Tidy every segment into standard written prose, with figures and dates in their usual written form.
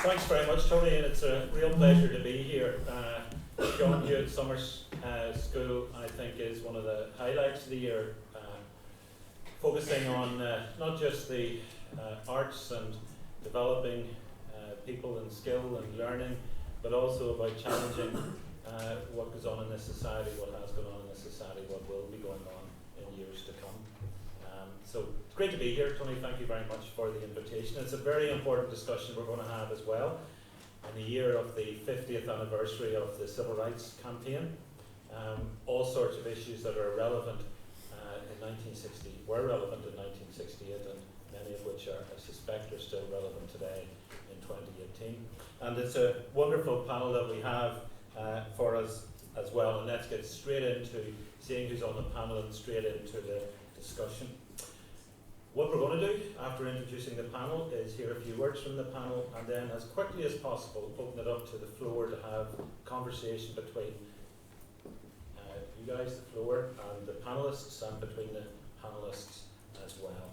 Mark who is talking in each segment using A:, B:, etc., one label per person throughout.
A: Thanks very much, Tony, and it's a real pleasure to be here. John Hewitt Summer School, I think, is one of the highlights of the year, focusing on not just the arts and developing people and skill and learning, but also about challenging what goes on in this society, what has gone on in this society, what will be going on in years to come. So it's great to be here, Tony. Thank you very much for the invitation. It's a very important discussion we're going to have as well in the year of the 50th anniversary of the Civil Rights Campaign. All sorts of issues that are relevant were relevant in 1968, and many of which I suspect are still relevant today in 2018. And it's a wonderful panel that we have for us as well. And let's get straight into seeing who's on the panel and straight into the discussion. What we're going to do after introducing the panel is hear a few words from the panel, and then as quickly as possible open it up to the floor to have conversation between you guys, the floor, and the panellists, and between the panellists as well.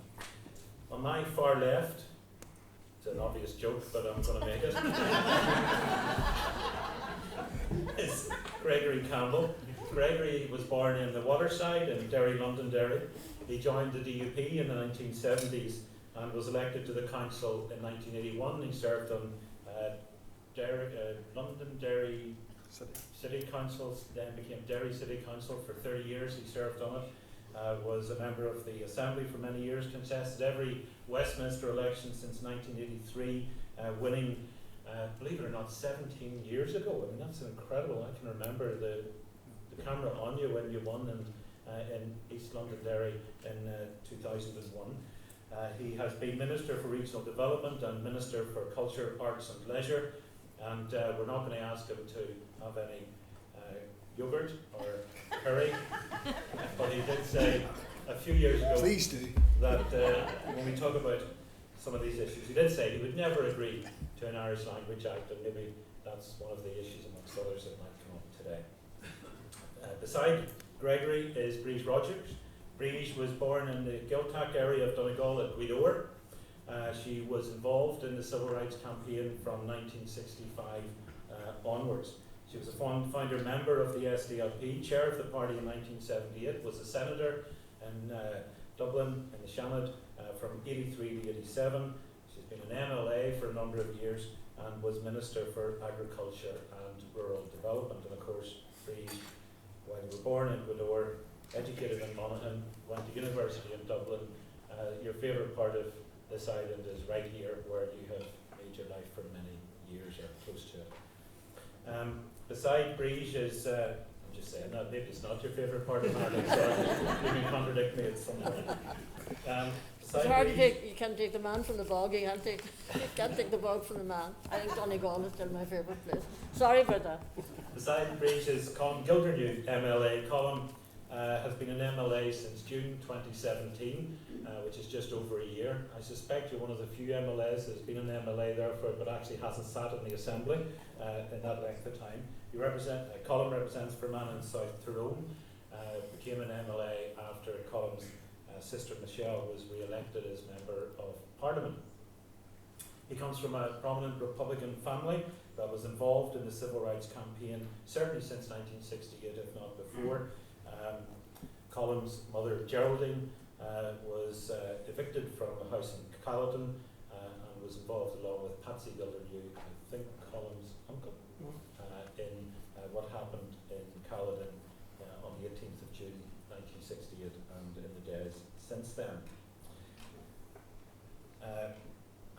A: On my far left, it's an obvious joke, but I'm going to make it, is Gregory Campbell. Gregory was born in the Waterside in Derry, Londonderry. He joined the DUP in the 1970s and was elected to the council in 1981. He served on Londonderry City Council, then became Derry City Council for 30 years. He served on it, was a member of the Assembly for many years, contested every Westminster election since 1983, winning, believe it or not, 17 years ago. I mean, that's incredible. I can remember the camera on you when you won in East Londonderry in 2001. He has been Minister for Regional Development and Minister for Culture, Arts and Leisure, and we're not going to ask him to have any yogurt or curry, but he did say a few years ago that when we talk about some of these issues, he did say he would never agree to an Irish Language Act, and maybe that's one of the issues amongst others that might come up today. Beside Gregory is Brid Rodgers. Brid was born in the Giltack area of Donegal at Gweedore. She was involved in the Civil Rights Campaign from 1965 onwards. She was a founder member of the SDLP, chair of the party in 1978, was a senator in Dublin in the Seanad from 83 to 87. She's been an MLA for a number of years and was Minister for Agriculture and Rural Development. And of course, Brid, when you were born in Gweedore, educated in Monaghan, went to university in Dublin. Your favourite part of this island is right here, where you have made your life for many years, or close to it. Beside Brid is, I'm just saying that, maybe it's not your favourite part of Ireland, so you can contradict me at some point.
B: It's hard to take, you can't take the man from the bog, you can't take the bog from the man. I think Donegal is still my favourite place. Sorry about that.
A: Beside Brid is Colm Gildernew, MLA. Colm has been an MLA since June 2017, which is just over a year. I suspect you're one of the few MLAs that has been an MLA there for it, but actually hasn't sat in the Assembly in that length of time. Colm represents Fermanagh and South Tyrone, became an MLA after Colm's sister Michelle was re-elected as Member of Parliament. He comes from a prominent Republican family that was involved in the Civil Rights Campaign, certainly since 1968, if not before. Colm's mother, Geraldine, was evicted from a house in Caledon and was involved, along with Patsy Gildernew, I think Colm's uncle, in what happened in Caledon on the 18th of June 1968 and in the days since then.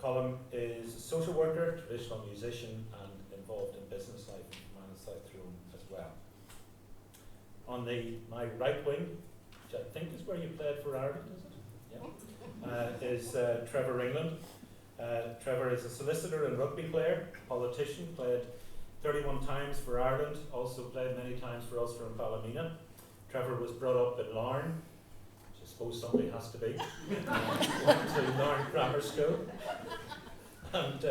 A: Colm is a social worker, traditional musician, and involved in business life in Fermanagh and South Tyrone as well. On my right wing, which I think is where you played for Ireland, is it? Yeah. Is Trevor Ringland. Trevor is a solicitor and rugby player, politician, played 31 times for Ireland, also played many times for Ulster and Ballymena. Trevor was brought up in Larne, which I suppose somebody has to be. Went to Larne Grammar School and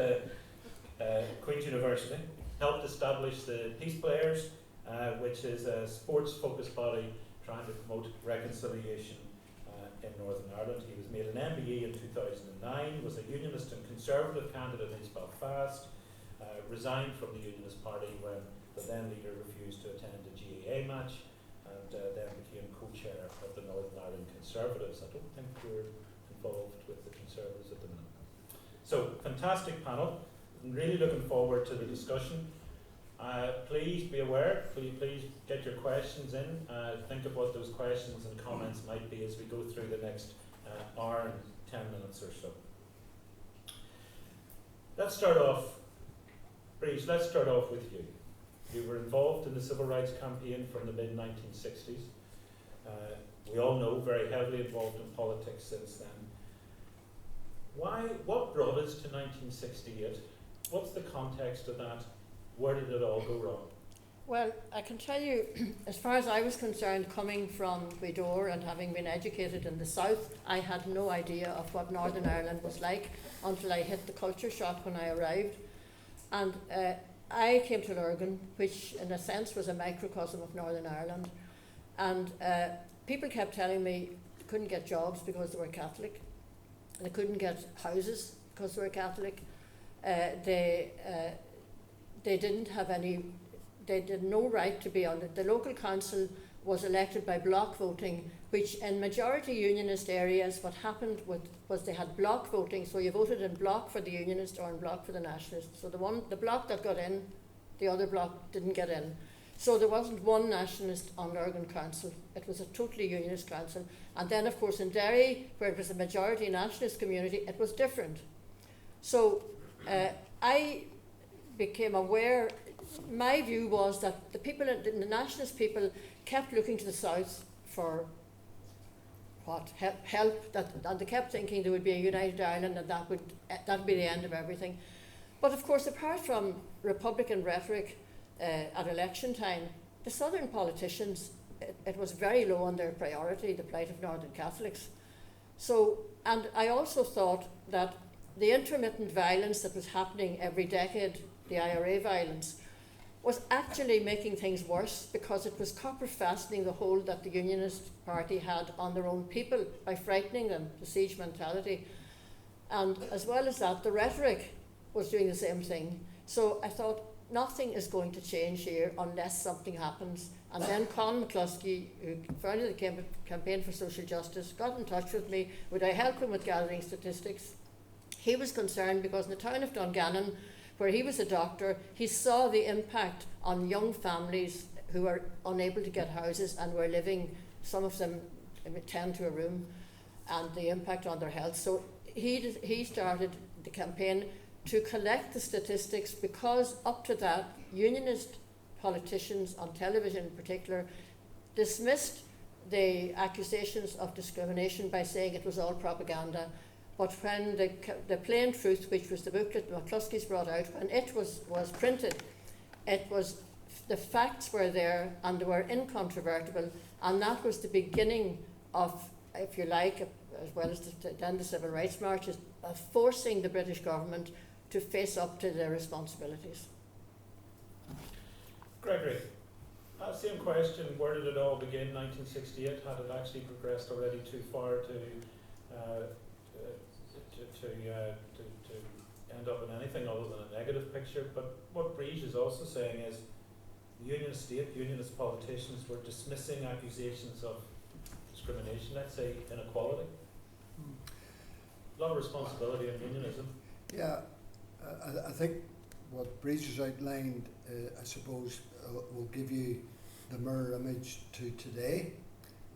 A: Queen's University. Helped establish the Peace Players, which is a sports-focused body trying to promote reconciliation in Northern Ireland. He was made an MBE in 2009, was a unionist and conservative candidate in East Belfast, resigned from the Unionist Party when the then leader refused to attend a GAA match, and then became co-chair of the Northern Ireland Conservatives. I don't think we're involved with the Conservatives at the minute. So, fantastic panel. I'm really looking forward to the discussion. Please be aware, please get your questions in. Think of what those questions and comments might be as we go through the next hour and 10 minutes or so. Let's start off, Brid, let's start off with you. You were involved in the civil rights campaign from the mid-1960s. We all know, very heavily involved in politics since then. What brought us to 1968? What's the context of that? Where did it all go wrong?
B: Well, I can tell you, as far as I was concerned, coming from Brid and having been educated in the south, I had no idea of what Northern Ireland was like until I hit the culture shock when I arrived. And I came to Lurgan, which in a sense was a microcosm of Northern Ireland. And people kept telling me they couldn't get jobs because they were Catholic. They couldn't get houses because they were Catholic. They didn't have any, they had no right to be on it. The local council was elected by block voting, which in majority unionist areas, what happened was they had block voting, so you voted in block for the unionist or in block for the nationalist. So the block that got in, the other block didn't get in. So there wasn't one nationalist on Lurgan Council. It was a totally unionist council. And then of course in Derry, where it was a majority nationalist community, it was different. So I became aware, my view was that the people, the nationalist people, kept looking to the south for what help, and they kept thinking there would be a united Ireland and that would be the end of everything. But of course, apart from Republican rhetoric at election time, the southern politicians, it was very low on their priority, the plight of Northern Catholics. So, and I also thought that the intermittent violence that was happening every decade, the IRA violence, was actually making things worse because it was copper fastening the hold that the Unionist Party had on their own people by frightening them, the siege mentality. And as well as that, the rhetoric was doing the same thing. So I thought, nothing is going to change here unless something happens. And then Colm McCluskey, who founded the Campaign for Social Justice, got in touch with me. Would I help him with gathering statistics? He was concerned because in the town of Dungannon, where he was a doctor, he saw the impact on young families who were unable to get houses and were living, some of them 10 to a room, and the impact on their health. So he started the campaign to collect the statistics, because up to that, unionist politicians on television in particular dismissed the accusations of discrimination by saying it was all propaganda. But when the plain truth, which was the booklet McCluskey's brought out, when it was printed, it was, the facts were there and they were incontrovertible, and that was the beginning of, if you like, as well as then the civil rights marches, of forcing the British government to face up to their responsibilities.
A: Gregory, same question. Where did it all begin? 1968. Had it actually progressed already too far to end up in anything other than a negative picture? But what Brid is also saying is the unionist state, unionist politicians were dismissing accusations of discrimination, let's say inequality. A lot of responsibility in unionism.
C: Yeah, I think what Brid has outlined, I suppose, will give you the mirror image to today,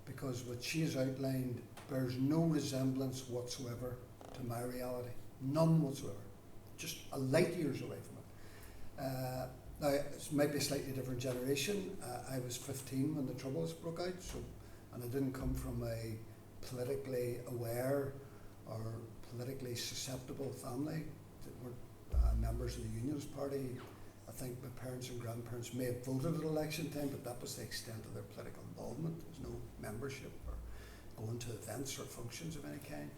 C: because what she has outlined bears no resemblance whatsoever to my reality. None whatsoever. Just a light years away from it. Now, it might be a slightly different generation. I was 15 when the Troubles broke out, and I didn't come from a politically aware or politically susceptible family that were members of the Unionist Party. I think my parents and grandparents may have voted at election time, but that was the extent of their political involvement. There was no membership or going to events or functions of any kind.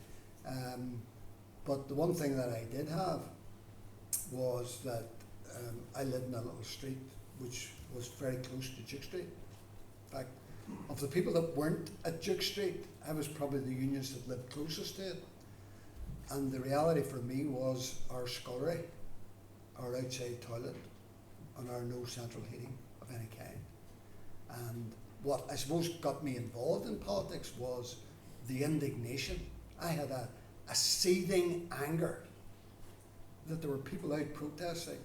C: But the one thing that I did have was that I lived in a little street which was very close to Duke Street. In fact, of the people that weren't at Duke Street, I was probably the unionist that lived closest to it. And the reality for me was our scullery our outside toilet and our no central heating of any kind. And what I suppose got me involved in politics was the indignation. I had a seething anger that there were people out protesting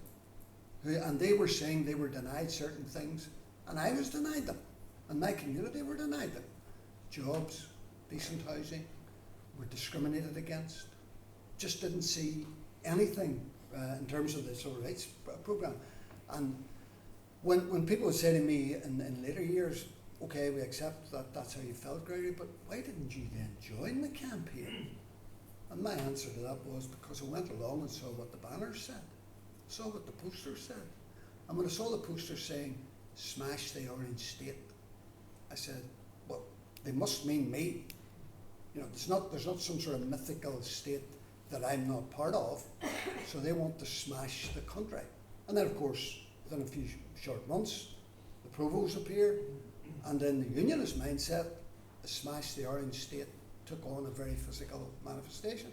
C: and they were saying they were denied certain things, and I was denied them, and my community were denied them. Jobs, decent housing, were discriminated against. Just didn't see anything in terms of the civil rights programme. And when people would say to me in later years, okay, we accept that that's how you felt, Gregory, but why didn't you then join the campaign? And my answer to that was because I went along and saw what the banners said, saw what the posters said. And when I saw the posters saying, smash the Orange State, I said, well, they must mean me. You know, there's not some sort of mythical state that I'm not part of, so they want to smash the country. And then, of course, within a few short months, the Provos appeared, and then the unionist mindset, smash the Orange State, took on a very physical manifestation.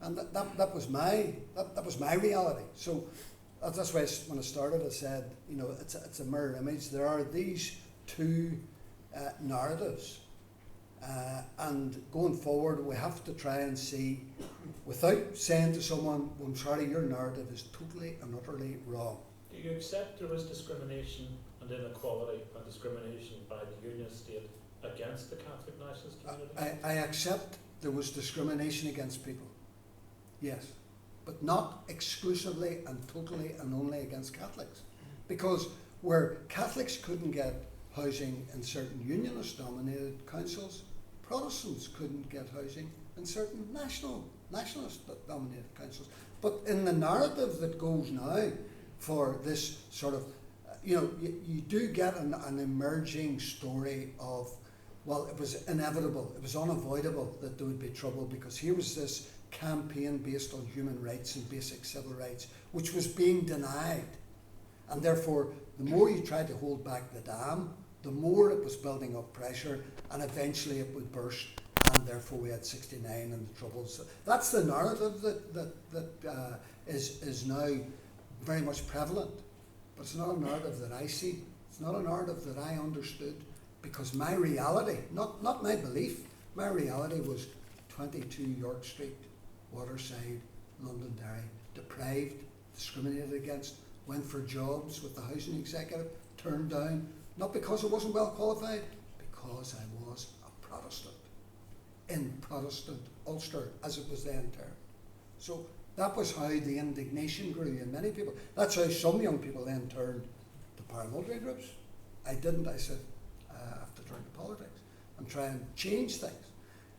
C: And that was my reality. So that's why when I started, I said, you know, it's a mirror image. There are these two narratives, and going forward, we have to try and see, without saying to someone, well, I'm sorry, your narrative is totally and utterly wrong.
A: Do you accept there was discrimination and inequality and discrimination by the unionist state against the Catholic nationalist community?
C: I accept there was discrimination against people, yes, but not exclusively and totally and only against Catholics. Because where Catholics couldn't get housing in certain unionist-dominated councils, Protestants couldn't get housing in certain nationalist-dominated councils. But in the narrative that goes now for this sort of, you know, you do get an emerging story of, well, it was inevitable, it was unavoidable that there would be trouble, because here was this campaign based on human rights and basic civil rights, which was being denied. And therefore, the more you tried to hold back the dam, the more it was building up pressure, and eventually it would burst, and therefore we had 69 and the Troubles. That's the narrative that is now very much prevalent. But it's not a narrative that I see. It's not a narrative that I understood, because my reality, not my belief, my reality was 22 York Street, Waterside, Londonderry, deprived, discriminated against, went for jobs with the housing executive, turned down, not because I wasn't well qualified, because I was a Protestant, in Protestant Ulster, as it was then termed. So that was how the indignation grew in many people. That's how some young people then turned to paramilitary groups. I didn't. I said, I have to turn to politics and try and change things.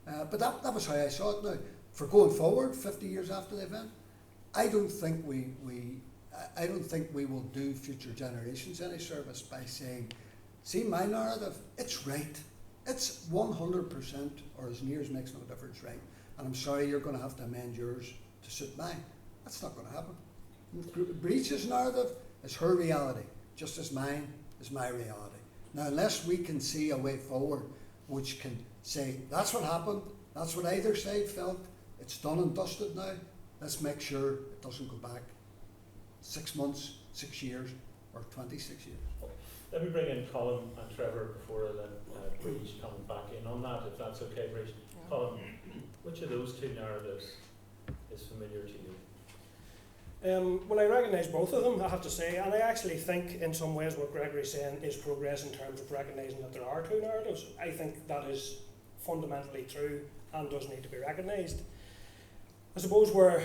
C: But that was how I saw it now. For going forward, 50 years after the event, I don't think we will do future generations any service by saying, see my narrative, it's right. It's 100%, or as near as makes no difference, right. And I'm sorry, you're going to have to amend yours to suit mine. That's not going to happen. Brid's narrative is her reality, just as mine is my reality. Now, unless we can see a way forward which can say, that's what happened, that's what either side felt, it's done and dusted now, let's make sure it doesn't go back 6 months, 6 years, or 26 years.
A: Let me bring in Colm and Trevor before I let Brid come back in on that, if that's okay, Brid.
B: Yeah.
A: Colm, which of those two narratives is familiar to you?
D: Well, I recognise both of them, I have to say, and I actually think in some ways what Gregory's saying is progress in terms of recognising that there are two narratives. I think that is fundamentally true and does need to be recognised. I suppose where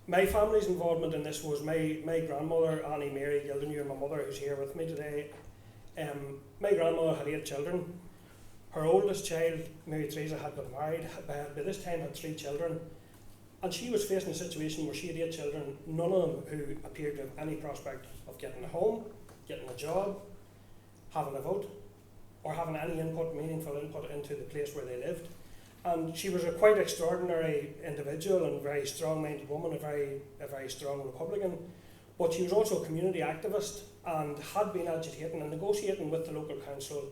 D: my family's involvement in this was my grandmother, Annie Mary Gildernew, and my mother, who's here with me today. My grandmother had 8 children. Her oldest child, Mary Teresa, had got married, by this time had 3 children. And she was facing a situation where she had 8 children, none of them who appeared to have any prospect of getting a home, getting a job, having a vote, or having any meaningful input into the place where they lived. And she was a quite extraordinary individual and very strong-minded woman, a very strong Republican. But she was also a community activist and had been agitating and negotiating with the local council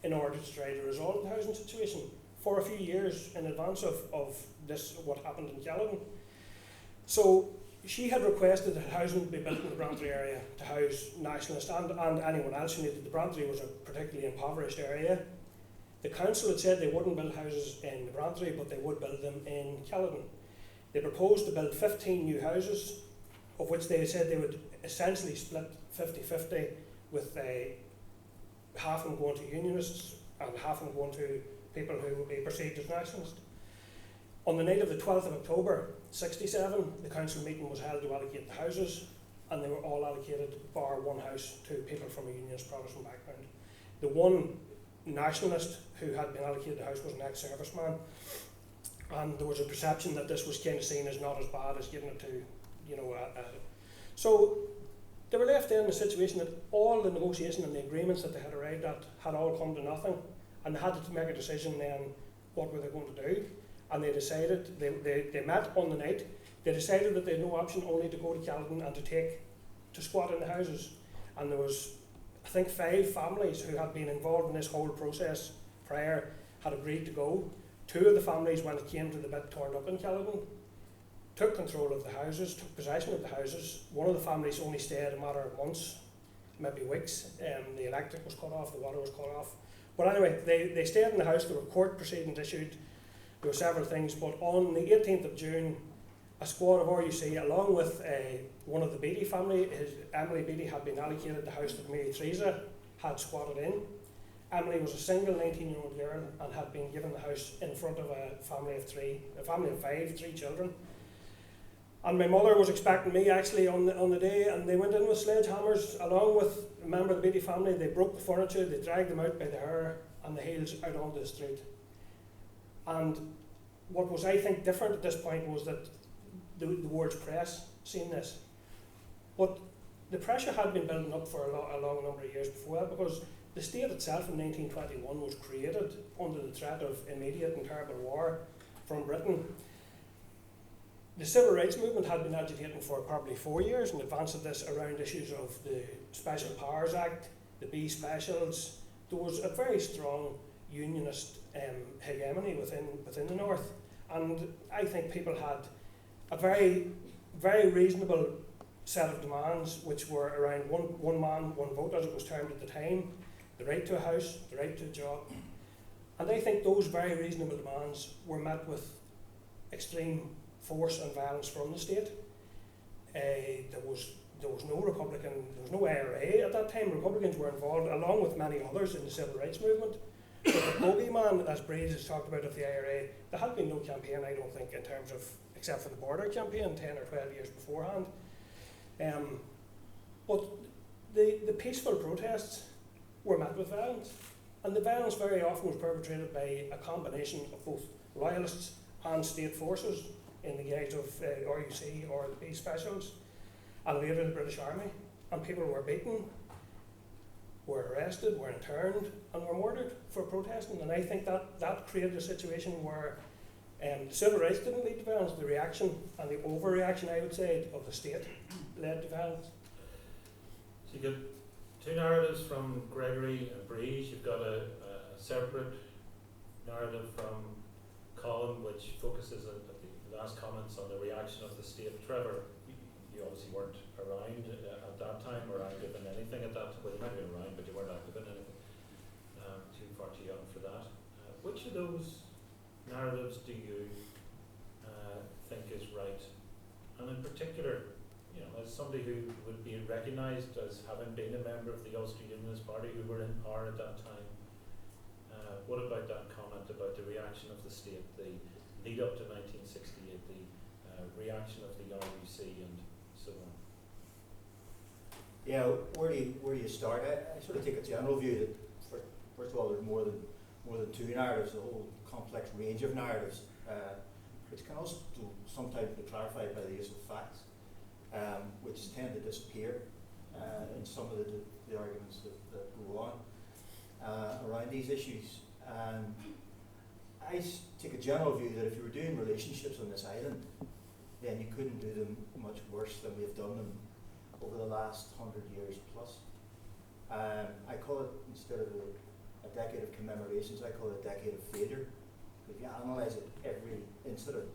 D: in order to try to resolve the housing situation for a few years in advance of this, what happened in Gildernew. So she had requested that housing be built in the Brantry area to house nationalists and anyone else who needed. The Brantry was a particularly impoverished area. The council had said they wouldn't build houses in the Brantry, but they would build them in Caledon. They proposed to build 15 new houses, of which they said they would essentially split 50-50, with half of them going to unionists and half of them going to people who would be perceived as nationalists. On the night of the 12th of October, 1967, the council meeting was held to allocate the houses, and they were all allocated, bar one house, to people from a unionist Protestant background. The one nationalist who had been allocated the house was an ex-serviceman, and there was a perception that this was kind of seen as not as bad as giving it to, so they were left in a situation that all the negotiation and the agreements that they had arrived at had all come to nothing, and they had to make a decision then what were they going to do. And they decided, they met on the night, they decided that they had no option only to go to Caledon and to squat in the houses. And there was, I think, 5 families who had been involved in this whole process prior had agreed to go. 2 of the families, when it came to the bit, turned up in Caledon, took control of the houses, took possession of the houses. One of the families only stayed a matter of months, maybe weeks. The electric was cut off, the water was cut off. But anyway, they stayed in the house. There were court proceedings issued. There were several things, but on the 18th of June, a squad of RUC, along with one of the Beattie family, Emily Beattie, had been allocated the house that Mary Theresa had squatted in. Emily was a single 19-year-old girl and had been given the house in front of a family of 5, 3 children. And my mother was expecting me actually on the day, and they went in with sledgehammers along with a member of the Beattie family. They broke the furniture, they dragged them out by the hair and the heels out onto the street. And what was, I think, different at this point was that the words press seen this. But the pressure had been building up for a long number of years before that, because the state itself in 1921 was created under the threat of immediate and terrible war from Britain. The civil rights movement had been agitating for probably 4 years in advance of this around issues of the Special Powers Act, the B specials. There was a very strong unionist hegemony within the North, and I think people had a very, very reasonable set of demands, which were around one man, one vote, as it was termed at the time, the right to a house, the right to a job. And I think those very reasonable demands were met with extreme force and violence from the state. There was no Republican, there was no IRA at that time. Republicans were involved, along with many others, in the civil rights movement. But the bogeyman, as Brid has talked about, of the IRA, there had been no campaign, I don't think, in terms of, except for the border campaign 10 or 12 years beforehand. But the peaceful protests were met with violence, and the violence very often was perpetrated by a combination of both loyalists and state forces in the guise of RUC or the B specials, and later the British Army, and people were beaten, were arrested, were interned, and were murdered for protesting. And I think that created a situation where the civil rights didn't lead to violence. The reaction and the overreaction, I would say, of the state led to violence.
A: So you got 2 narratives from Gregory and Brid. You've got a separate narrative from Colm, which focuses on the last comments on the reaction of the state. Trevor, you obviously weren't around at that time or active in anything at that time. Well, you might have been around, but you weren't active in anything. Too far too young for that. Which of those narratives do you think is right? And in particular, you know, as somebody who would be recognised as having been a member of the Ulster Unionist Party who were in power at that time, what about that comment about the reaction of the state, the lead up to 1968, the reaction of the RUC and so on?
E: Yeah, where do you start? I sort of take a general view that, first of all, there's more than 2 narratives, a whole complex range of narratives, which can also sometimes be clarified by the use of facts, which tend to disappear in some of the arguments that go on around these issues. I take a general view that if you were doing relationships on this island, then you couldn't do them much worse than we've done them over the last 100 years plus. I call it, instead of a decade of commemorations, I call it a decade of failure. If you analyse it, every incident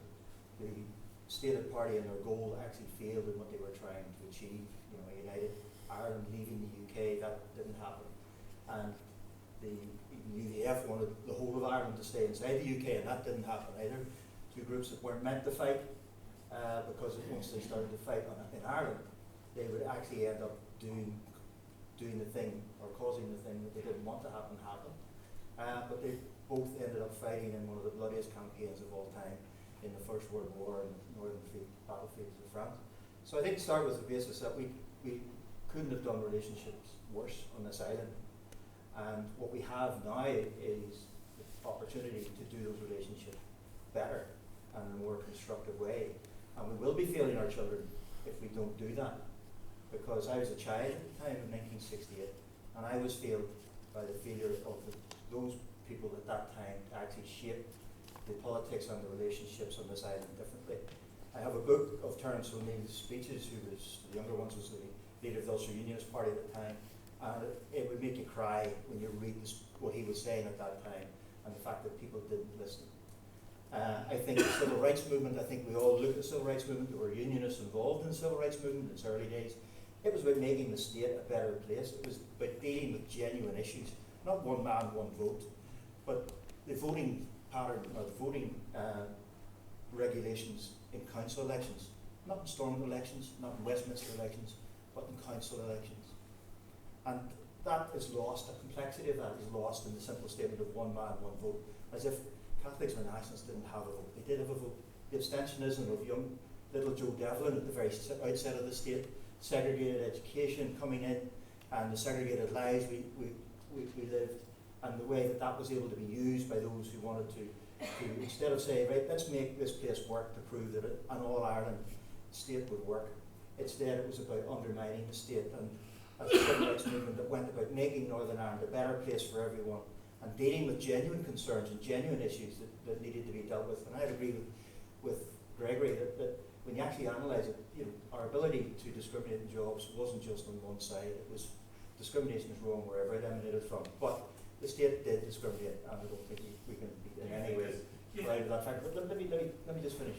E: really stated party and their goal actually failed in what they were trying to achieve. You know, United Ireland leaving the UK, that didn't happen. And the UVF wanted the whole of Ireland to stay inside the UK, and that didn't happen either. Two groups that weren't meant to fight, because once they started to fight in Ireland, they would actually end up doing the thing, or causing the thing that they didn't want to happen. But they both ended up fighting in one of the bloodiest campaigns of all time in the First World War in the northern battlefields of France. So I think to start with the basis that we couldn't have done relationships worse on this island. And what we have now is the opportunity to do those relationships better and in a more constructive way. And we will be failing our children if we don't do that. Because I was a child at the time of 1968, and I was failed by the failure of those people at that time to actually shape the politics and the relationships on this island differently. I have a book of Terence O'Neill's speeches, who was, the younger ones was the leader of the Ulster Unionist Party at the time, and it would make you cry when you read what he was saying at that time, and the fact that people didn't listen. I think the civil rights movement, I think we all look at the civil rights movement, there were unionists involved in the civil rights movement in its early days. It was about making the state a better place. It was about dealing with genuine issues, not one man, one vote, but the voting pattern, or the voting regulations in council elections, not in Stormont elections, not in Westminster elections, but in council elections. And that is lost, the complexity of that is lost in the simple statement of one man, one vote, as if Catholics or Nationalists didn't have a vote. They did have a vote. The abstentionism of young little Joe Devlin at the very outset of the state, segregated education coming in, and the segregated lives we lived, and the way that was able to be used by those who wanted to instead of saying, right, let's make this place work to prove that an all-Ireland state would work. Instead, it was about undermining the state, and a civil rights movement that went about making Northern Ireland a better place for everyone, and dealing with genuine concerns and genuine issues that needed to be dealt with. And I agree with Gregory that when you actually analyse it, you know, our ability to discriminate in jobs wasn't just on one side. It was discrimination is wrong wherever it emanated from. But the state did discriminate, and I don't think we can be in any way right of that fact. But let me just finish.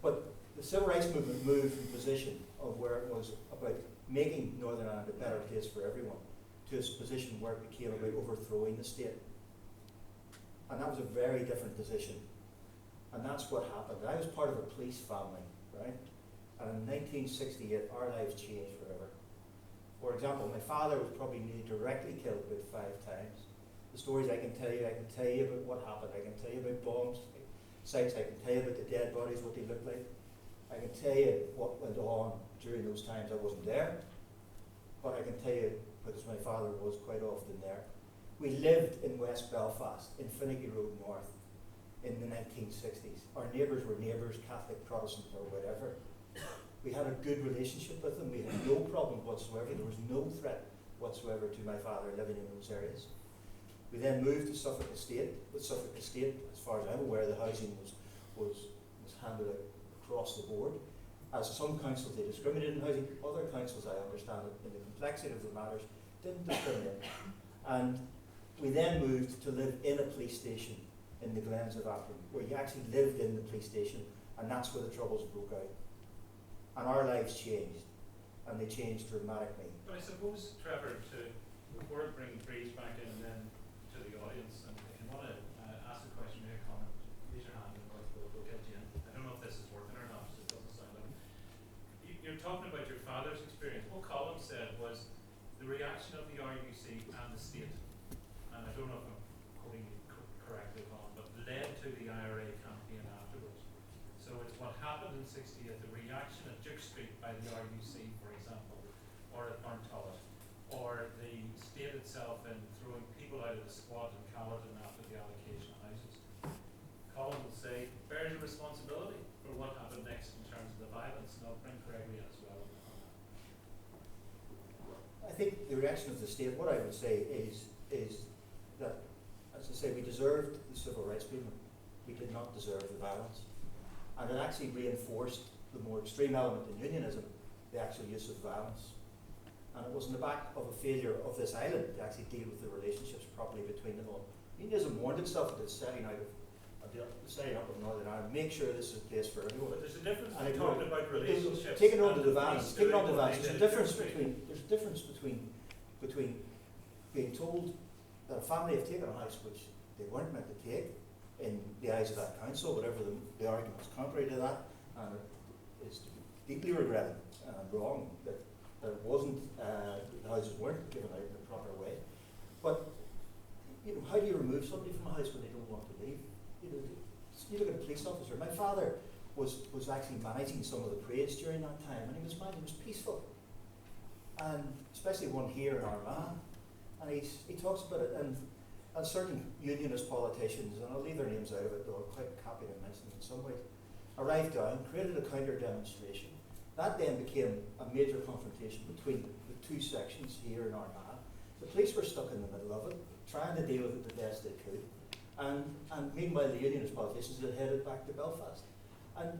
E: But the civil rights movement moved from a position of where it was about making Northern Ireland a better place for everyone to a position where it became about overthrowing the state. And that was a very different position. And that's what happened. I was part of a police family, right? And in 1968, our lives changed forever. For example, my father was probably nearly directly killed about 5 times. The stories I can tell you about what happened. I can tell you about bomb sites. I can tell you about the dead bodies, what they looked like. I can tell you what went on during those times. I wasn't there, but I can tell you, because my father was quite often there. We lived in West Belfast, in Finnegy Road North, in the 1960s. Our neighbours were neighbours, Catholic, Protestant, or whatever. We had a good relationship with them. We had no problem whatsoever. There was no threat whatsoever to my father living in those areas. We then moved to Suffolk Estate. With Suffolk Estate, as far as I'm aware, the housing was handed out across the board. As some councils, they discriminated in housing. Other councils, I understand it, in the complexity of the matters, didn't discriminate. And we then moved to live in a police station in the Glens of Athlone, where you actually lived in the police station, and that's where the troubles broke out. And our lives changed, and they changed dramatically.
A: But I suppose, Trevor, before I bring Brid back in and then to the audience, and if you want to ask a question, make a comment, raise your hand and we'll get you in. I don't know if this is working or not, because it doesn't sound like it. You're talking about your father's experience. What Colm said was the reaction of the RUC and the state, and I don't know if I'm quoting you correctly, Colm, but led to the IRA campaign afterwards. So it's what happened in 68, the reaction at Duke Street by the RUC, for example, or at Burntollet, or the state itself in throwing people out of the squad in Caledon after the allocation of houses. Colm will say, bears a responsibility for what happened next in terms of the violence, and I'll bring Gregory as well on that.
E: I think the reaction of the state, what I would say is that, as I say, we deserved the civil rights movement. We did not deserve the violence. And it actually reinforced the more extreme element in unionism, the actual use of violence. And it was in the back of a failure of this island to actually deal with the relationships properly between them all. Unionism warned itself that it's setting out of the setting up of Northern Ireland, make sure this is a place for everyone.
A: But there's a difference
E: And
A: between talking about relationships.
E: Taking on
A: and
E: the divans,
A: police
E: taking on the
A: doing what
E: divans.
A: they
E: There's
A: did
E: a difference between being told that a family have taken a house which they weren't meant to take in the eyes of that council, whatever the arguments contrary to that, and it is to be deeply regretted and wrong that it wasn't, the houses weren't given out in the proper way. But how do you remove somebody from a house when they don't want to leave? You look at a police officer. My father was actually managing some of the parades during that time, and he was peaceful, and especially one here in Armagh. And he talks about it, and certain unionist politicians, and I'll leave their names out of it, though I'm quite happy to mention them in some ways, arrived down, created a counter demonstration. That then became a major confrontation between the two sections here in Armagh. The police were stuck in the middle of it, trying to deal with it the best they could. And meanwhile, the unionist politicians had headed back to Belfast. And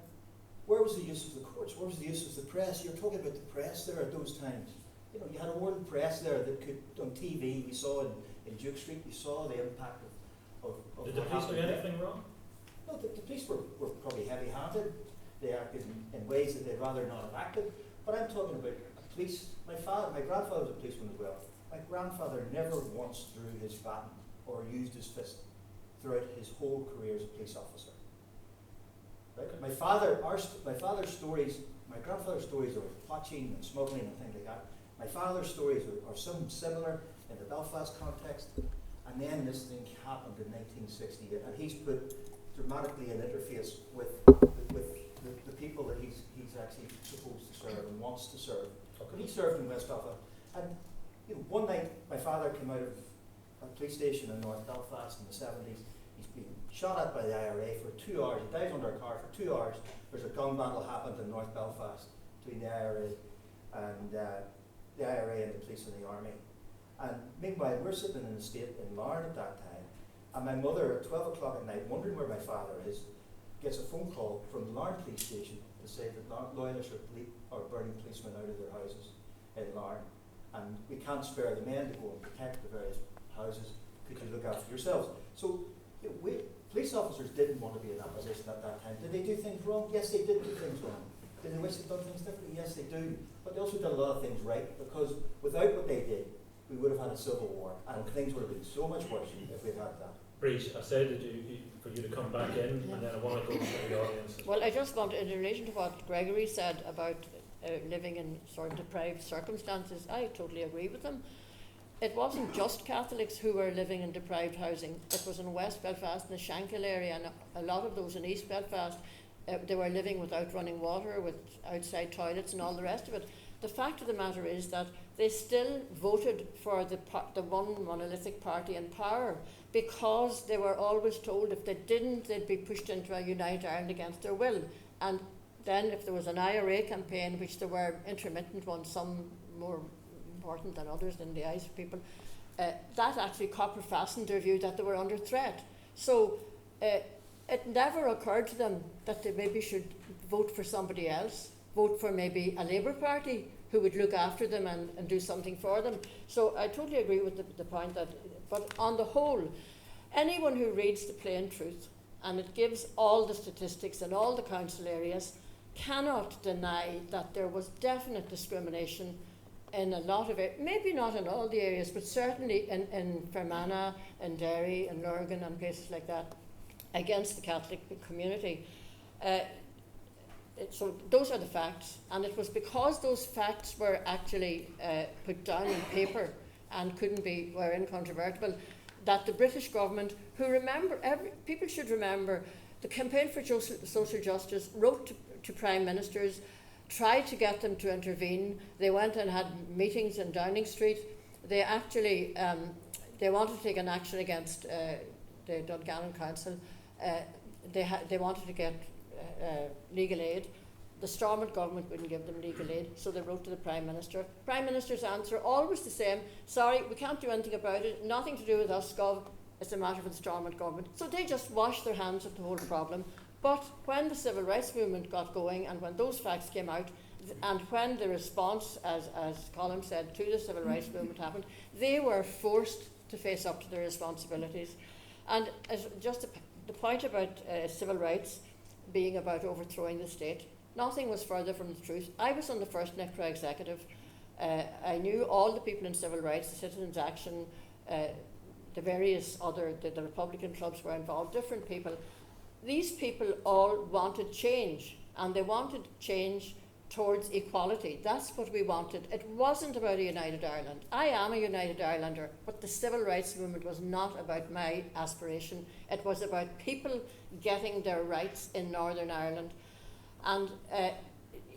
E: where was the use of the courts? Where was the use of the press? You're talking about the press there at those times. You had a world press there that could, on TV, we saw in Duke Street, we saw the impact of
A: Did the police do anything wrong?
E: No, the police were probably heavy-handed. They acted in ways that they'd rather not have acted. But I'm talking about police. My grandfather was a policeman as well. My grandfather never once drew his baton or used his fist throughout his whole career as a police officer. Right? My grandfather's stories of poaching and smuggling and things like that. My father's stories are some similar in the Belfast context. And then this thing happened in 1960, and he's put dramatically an interface with the people that he's actually supposed to serve and wants to serve. But he served in West Offa, and one night my father came out of a police station in North Belfast in the 70s. He's been shot at by the IRA for 2 hours. He dives under a car for 2 hours. There's a gun battle happened in North Belfast between the IRA and the police and the army. And meanwhile, we're sitting in an estate in Larne at that time, and my mother at 12 o'clock at night, wondering where my father is, gets a phone call from the Larne police station to say that loyalists are burning policemen out of their houses in Larne, and we can't spare the men to go and protect the various houses. Could you look after yourselves? So police officers didn't want to be in that position at that time. Did they do things wrong? Yes, they did do things wrong. Did they wish they'd done things differently? Yes, they do. But they also did a lot of things right, because without what they did, we would have had a civil war, and things would have been so much worse if we'd had that.
A: Brid, I said that for you to come back in, and then I want to go to the audience.
B: Well, I just want, in relation to what Gregory said about living in sort of deprived circumstances, I totally agree with him. It wasn't just Catholics who were living in deprived housing. It was in West Belfast, in the Shankill area, and a lot of those in East Belfast, they were living without running water, with outside toilets and all the rest of it. The fact of the matter is that they still voted for the one monolithic party in power, because they were always told if they didn't, they'd be pushed into a Unite Ireland against their will. And then if there was an IRA campaign, which there were intermittent ones, some more important than others in the eyes of people, that actually copper fastened their view that they were under threat. So it never occurred to them that they maybe should vote for somebody else, vote for maybe a Labour Party who would look after them and do something for them. So I totally agree with the point that, but on the whole, anyone who reads the plain truth, and it gives all the statistics in all the council areas, cannot deny that there was definite discrimination in a lot of it, maybe not in all the areas, but certainly in Fermanagh, in Derry, in Lurgan and places like that, against the Catholic community. So those are the facts, and it was because those facts were actually put down in paper and were incontrovertible, that the British government, people should remember, the Campaign for Social Justice wrote to Prime Ministers, tried to get them to intervene. They went and had meetings in Downing Street. They actually, they wanted to take an action against the Dungannon Council. They wanted to get legal aid. The Stormont government wouldn't give them legal aid, so they wrote to the Prime Minister. Prime Minister's answer, always the same: sorry, we can't do anything about it, nothing to do with us, Gov, it's a matter for the Stormont government. So they just washed their hands of the whole problem. But when the civil rights movement got going, and when those facts came out, and when the response, as Colm said, to the civil rights movement happened, they were forced to face up to their responsibilities. And as just to the point about civil rights being about overthrowing the state, nothing was further from the truth. I was on the first NICRA executive. I knew all the people in civil rights, the Citizens Action, the various other, the Republican clubs were involved, different people. These people all wanted change, and they wanted change towards equality. That's what we wanted. It wasn't about a united Ireland. I am a united Irelander, but the civil rights movement was not about my aspiration. It was about people getting their rights in Northern Ireland. And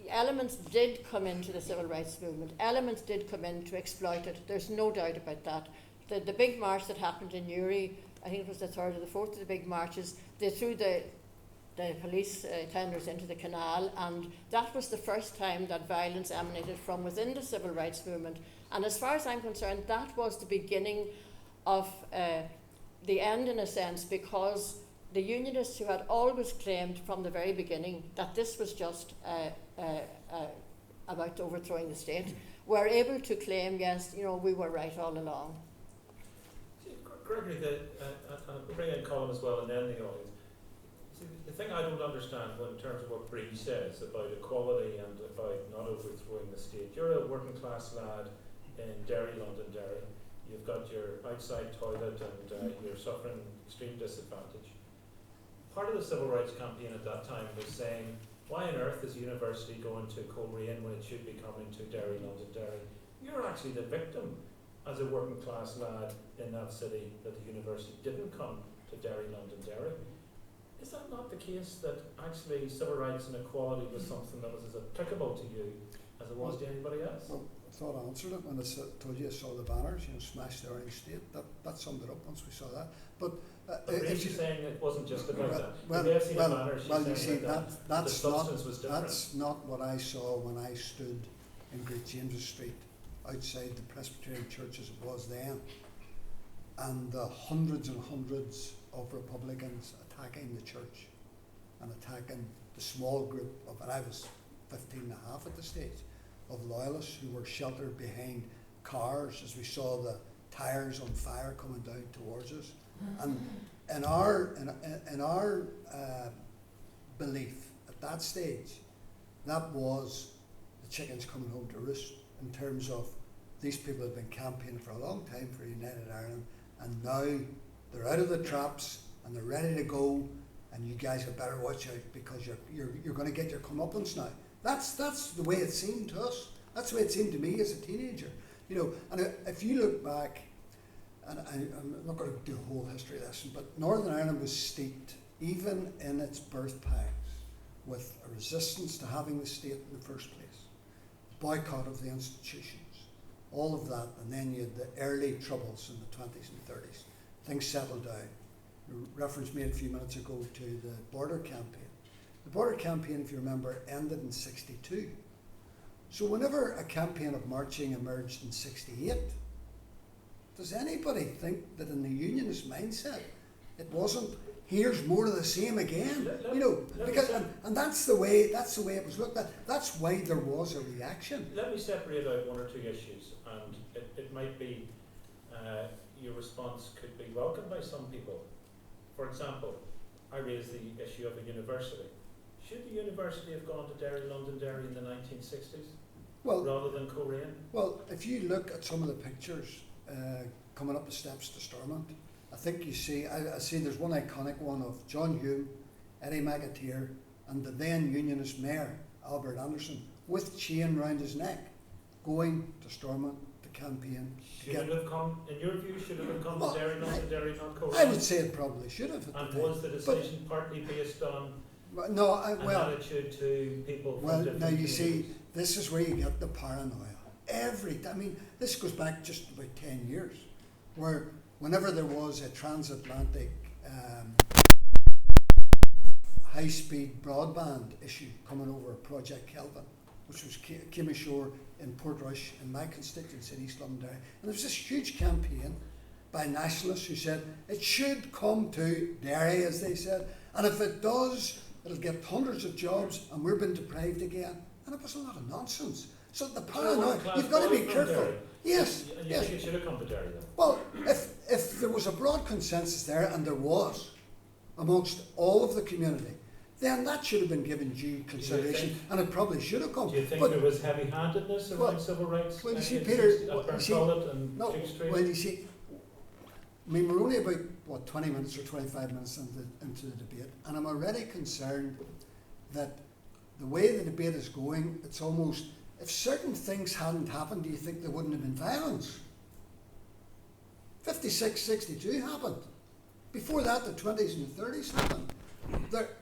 B: elements did come into the civil rights movement. Elements did come in to exploit it. There's no doubt about that. The big march that happened in Newry, I think it was the third or the fourth of the big marches, they threw the police tenders into the canal, and that was the first time that violence emanated from within the civil rights movement. And as far as I'm concerned, that was the beginning of the end, in a sense, because the Unionists, who had always claimed from the very beginning that this was just about overthrowing the state, were able to claim, yes, you know, we were right all along.
A: Gregory, and bring in Colm as well, and then the audience. See, the thing I don't understand in terms of what Brid says about equality and about not overthrowing the state. You're a working class lad in Derry, Londonderry. You've got your outside toilet and you're suffering extreme disadvantage. Part of the civil rights campaign at that time was saying, why on earth is university going to Colm when it should be coming to Derry, Londonderry? You're actually the victim as a working class lad in that city that the university didn't come to Derry, Londonderry. Is that not the case, that actually civil rights and equality was something that was as applicable to you as it was to anybody else?
C: Well, I thought I answered it when I told you I saw the banners, you know, smash the Orange State. That summed it up once we saw that. But
A: if you're saying it wasn't just about that,
C: well,
A: you may have seen the banners.
C: Well, you see,
A: that's
C: not what I saw when I stood in Great James's Street outside the Presbyterian church as it was then, and the hundreds and hundreds of Republicans attacking the church and attacking the small group of, and I was 15 and a half at the stage, of loyalists who were sheltered behind cars as we saw the tyres on fire coming down towards us. And in our belief at that stage, that was the chickens coming home to roost, in terms of these people have been campaigning for a long time for United Ireland, and now they're out of the traps and they're ready to go, and you guys had better watch out, because you're going to get your comeuppance now. That's the way it seemed to us. That's the way it seemed to me as a teenager. You know, and if you look back, and I'm not going to do a whole history lesson, but Northern Ireland was steeped, even in its birth pangs, with a resistance to having the state in the first place, boycott of the institutions, all of that, and then you had the early troubles in the 20s and 30s. Things settled down. You referenced made a few minutes ago to the border campaign. The border campaign, if you remember, ended in '62. So whenever a campaign of marching emerged in '68, does anybody think that in the unionist mindset it wasn't, here's more of the same again? You know, because and that's the way it was looked at. That's why there was a reaction.
A: Let me separate out one or two issues, and it might be your response could be welcomed by some people. For example, I raised the issue of a university. Should the university have gone to Derry, Londonderry in the 1960s, rather than Coleraine?
C: Well, if you look at some of the pictures coming up the steps to Stormont, I think you see, I see there's one iconic one of John Hewitt, Eddie McAteer, and the then Unionist Mayor, Albert Anderson, with chain round his neck, going to Stormont to campaign.
A: Should it have come, in your view, should it have come to Derry, Londonderry, not Coleraine?
C: I would say it probably should have.
A: And was the decision partly based on an attitude to people from different
C: now you
A: communities?
C: see, this is where you get the paranoia. I mean, this goes back just about 10 years, where whenever there was a transatlantic high-speed broadband issue coming over Project Kelvin, which was came ashore in Portrush in my constituency in East Londonderry, and there was this huge campaign by nationalists who said it should come to Derry, as they said, and if it does, it'll get hundreds of jobs and we're being deprived again. And it was a lot of nonsense. So the paranoia, you've got to be careful. Yes.
A: You think it should have come to Derry then?
C: Well, if there was a broad consensus there, and there was, amongst all of the community, then that should have been given due consideration, and it probably should have come.
A: Do you think
C: But
A: there was heavy-handedness around civil rights?
C: well, you see,
A: in
C: Peter,
A: Burncollet and
C: no,
A: Duke Street?
C: well, you see, I mean, we're only about, 20 minutes or 25 minutes into the debate, and I'm already concerned that the way the debate is going, it's almost, if certain things hadn't happened, do you think there wouldn't have been violence? 56, 62 happened. Before that, the 20s and the 30s happened.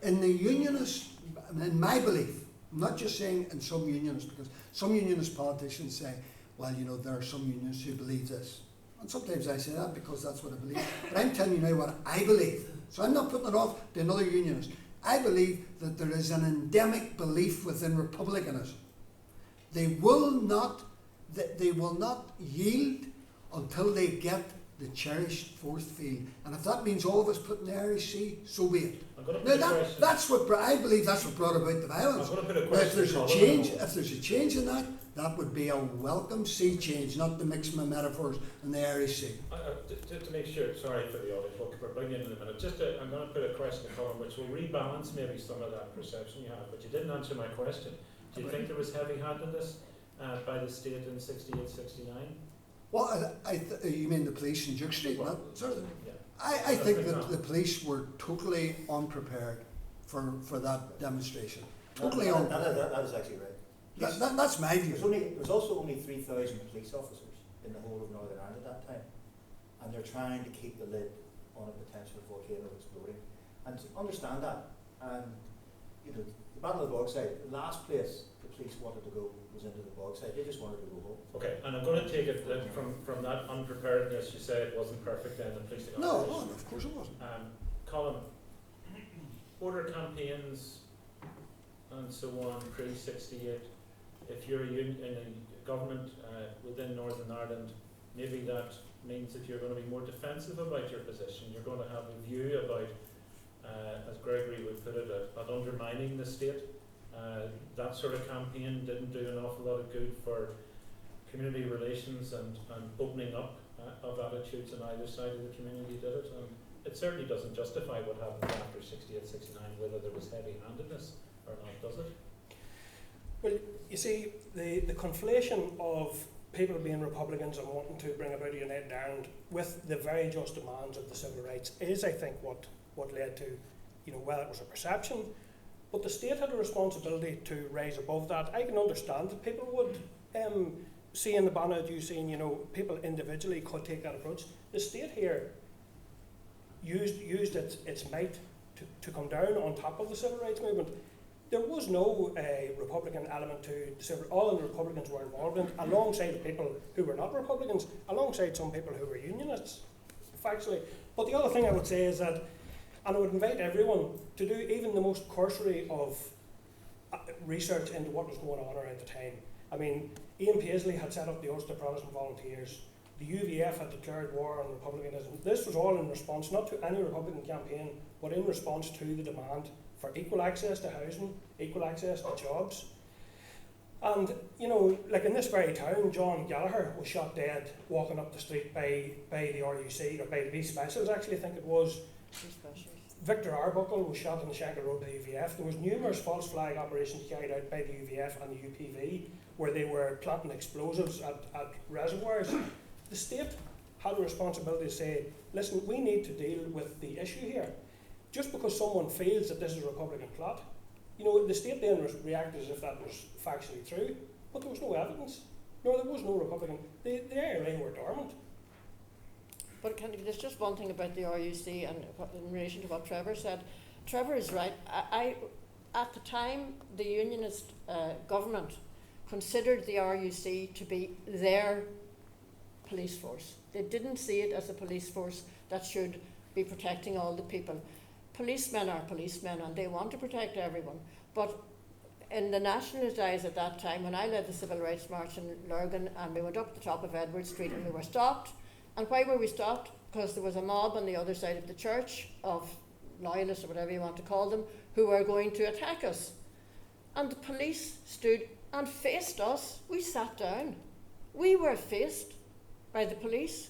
C: In the unionists, in my belief, I'm not just saying in some unionists, because some unionist politicians say, well, there are some unionists who believe this. And sometimes I say that because that's what I believe. But I'm telling you now what I believe. So I'm not putting it off to another unionist. I believe that there is an endemic belief within republicanism. They will not yield until they get the cherished fourth field. And if that means all of us putting the Irish Sea, so be it. Now that's what I believe. That's what brought about the violence. Now, if there's a change in that, that would be a welcome sea change, not to mix my metaphors in the Irish Sea.
A: To make sure, sorry for the audience, we'll bring you in a minute. I'm going to put a question to Colm, which will rebalance maybe some of that perception you have. But you didn't answer my question. Do you think there was heavy-handedness by the state in 68, 69?
C: Well, you mean the police in Duke Street?
A: Well,
C: yeah. I think that the police were totally unprepared for that demonstration. Totally unprepared.
E: That is actually right.
C: That's my view.
E: There was also only 3,000 police officers in the whole of Northern Ireland at that time, and they're trying to keep the lid on a potential volcano exploding. And to understand that, the Battle of the Bogside, the last place the police wanted to go was into the Bogside. They just wanted to go home. Okay, and I'm going to take it that from that unpreparedness, you say it wasn't perfect then, the police.
C: No, of course it wasn't.
A: Colm, border campaigns and so on pre-68. If you're in a government within Northern Ireland, maybe that means that you're going to be more defensive about your position. You're going to have a view about, as Gregory would put it, at undermining the state. That sort of campaign didn't do an awful lot of good for community relations and opening up of attitudes on either side of the community, did it? And it certainly doesn't justify what happened after 68, 69, whether there was heavy-handedness or not, does it?
D: Well, you see, the conflation of people being Republicans and wanting to bring about a united Ireland with the very just demands of the civil rights is, I think, what led to, well, it was a perception, but the state had a responsibility to rise above that. I can understand that people would see in the banner that you've seen, people individually could take that approach. The state here used its might to come down on top of the civil rights movement. There was no Republican element to the civil. All the Republicans were involved in it, alongside the people who were not Republicans, alongside some people who were Unionists, factually. But the other thing I would say is that, and I would invite everyone to do even the most cursory of research into what was going on around the time. I mean, Ian Paisley had set up the Ulster Protestant Volunteers. The UVF had declared war on republicanism. This was all in response, not to any Republican campaign, but in response to the demand for equal access to housing, equal access to jobs. And, like in this very town, John Gallagher was shot dead walking up the street by the RUC, or by the B Specials, actually, I think it was. Victor Arbuckle was shot on the Shankill Road by the UVF. There was numerous false flag operations carried out by the UVF and the UPV, where they were planting explosives at reservoirs. The state had a responsibility to say, listen, we need to deal with the issue here. Just because someone feels that this is a Republican plot, the state then reacted as if that was factually true, but there was no evidence. No, there was no Republican. The IRA were dormant.
B: But there's just one thing about the RUC and in relation to what Trevor said. Trevor is right. At the time, the Unionist government considered the RUC to be their police force. They didn't see it as a police force that should be protecting all the people. Policemen are policemen and they want to protect everyone. But in the nationalist eyes at that time, when I led the Civil Rights March in Lurgan and we went up the top of Edward Street and we were stopped. And why were we stopped? Because there was a mob on the other side of the church of loyalists or whatever you want to call them who were going to attack us. And the police stood and faced us. We sat down. We were faced by the police.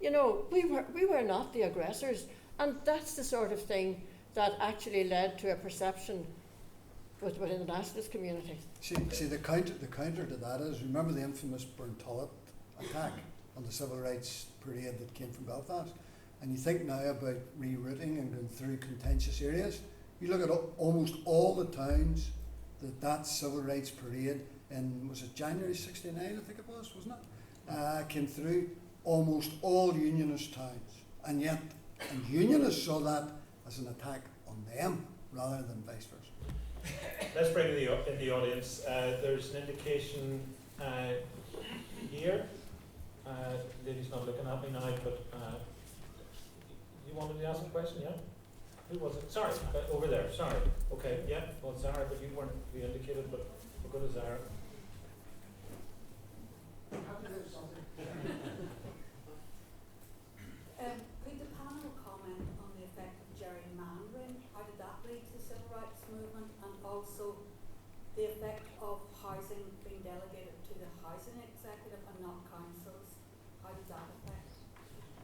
B: We were not the aggressors. And that's the sort of thing that actually led to a perception within the nationalist community.
C: See, the counter to that is, remember the infamous Burntollet attack on the civil rights parade that came from Belfast? And you think now about rerouting and going through contentious areas. You look at almost all the towns that civil rights parade in, was it January '69, I think it was, wasn't it? Came through almost all unionist towns. And yet, unionists saw that as an attack on them rather than vice versa.
A: Let's bring in the audience. There's an indication here. Lady's not looking at me now, but you wanted to ask a question, yeah? Who was it? Sorry, over there. Sorry. Okay, yeah. Well, Zara, but you weren't indicated, but we'll go to Zara.
F: Could the panel comment on the effect of gerrymandering? How did that lead to the civil rights movement, and also the effect of housing being delegated to the housing executive and not councils? How did that affect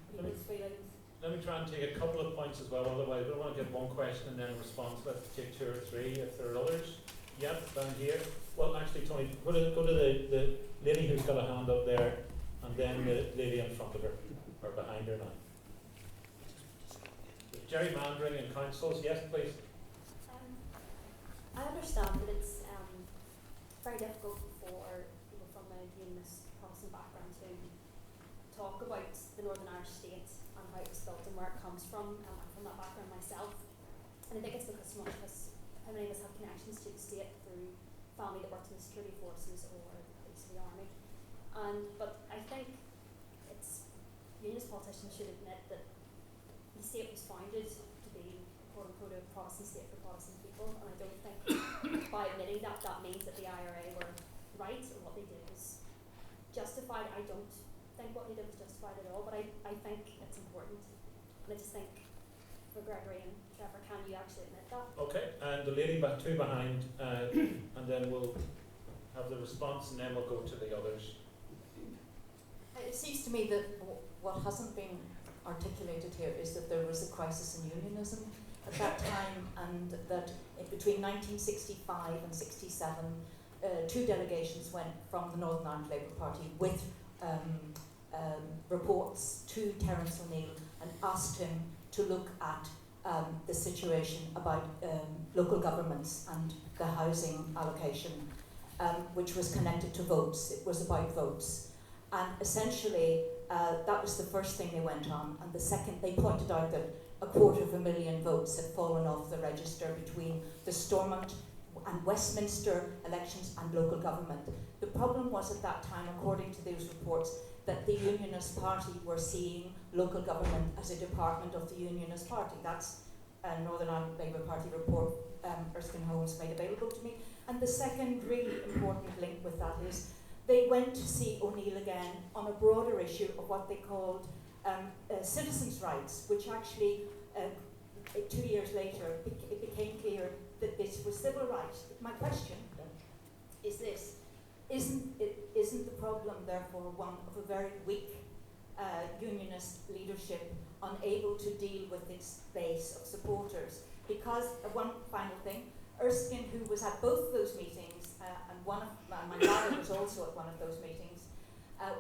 F: people's feelings?
A: Let me try and take a couple of points as well, otherwise we don't want to get one question and then a response. Let's take two or three if there are others. Yep, down here. Well, actually, Tony, go to the lady who's got a hand up there, and then the lady in front of her, or behind her now. Gerrymandering in councils, yes, please.
G: I understand that it's very difficult for people from a unionist Protestant background to talk about the Northern Irish state and how it was built and where it comes from. I'm from that background myself, and I think it's because so much of us, how many of us have connections to the state through family that worked in the security forces or the police or the army. But I think it's unionist politicians should admit that the state was founded to be quote unquote a Protestant state for Protestant people, and I don't think by admitting that means that the IRA were right or what they did was justified. I don't think what they did was justified at all, but I think it's important, and I just think for Gregory and Trevor, can you actually admit that? Okay,
A: and the lady two behind, and then we'll have the response, and then we'll go to the others.
H: It seems to me that what hasn't been articulated here is that there was a crisis in unionism at that time, and that between 1965 and 67, two delegations went from the Northern Ireland Labour Party with reports to Terence O'Neill and asked him to look at the situation about local governments and the housing allocation, which was connected to votes. It was about votes. And essentially, that was the first thing they went on. And the second, they pointed out that 250,000 votes had fallen off the register between the Stormont and Westminster elections and local government. The problem was at that time, according to those reports, that the Unionist Party were seeing local government as a department of the Unionist Party. That's a Northern Ireland Labour Party report Erskine Holmes made available to me. And the second really important link with that is they went to see O'Neill again on a broader issue of what they called citizens' rights, which actually 2 years later it became clear that this was civil rights. My question is this: isn't the problem therefore one of a very weak unionist leadership, unable to deal with its base of supporters? Because one final thing, Erskine, who was at both those meetings, and my father was also at one of those meetings,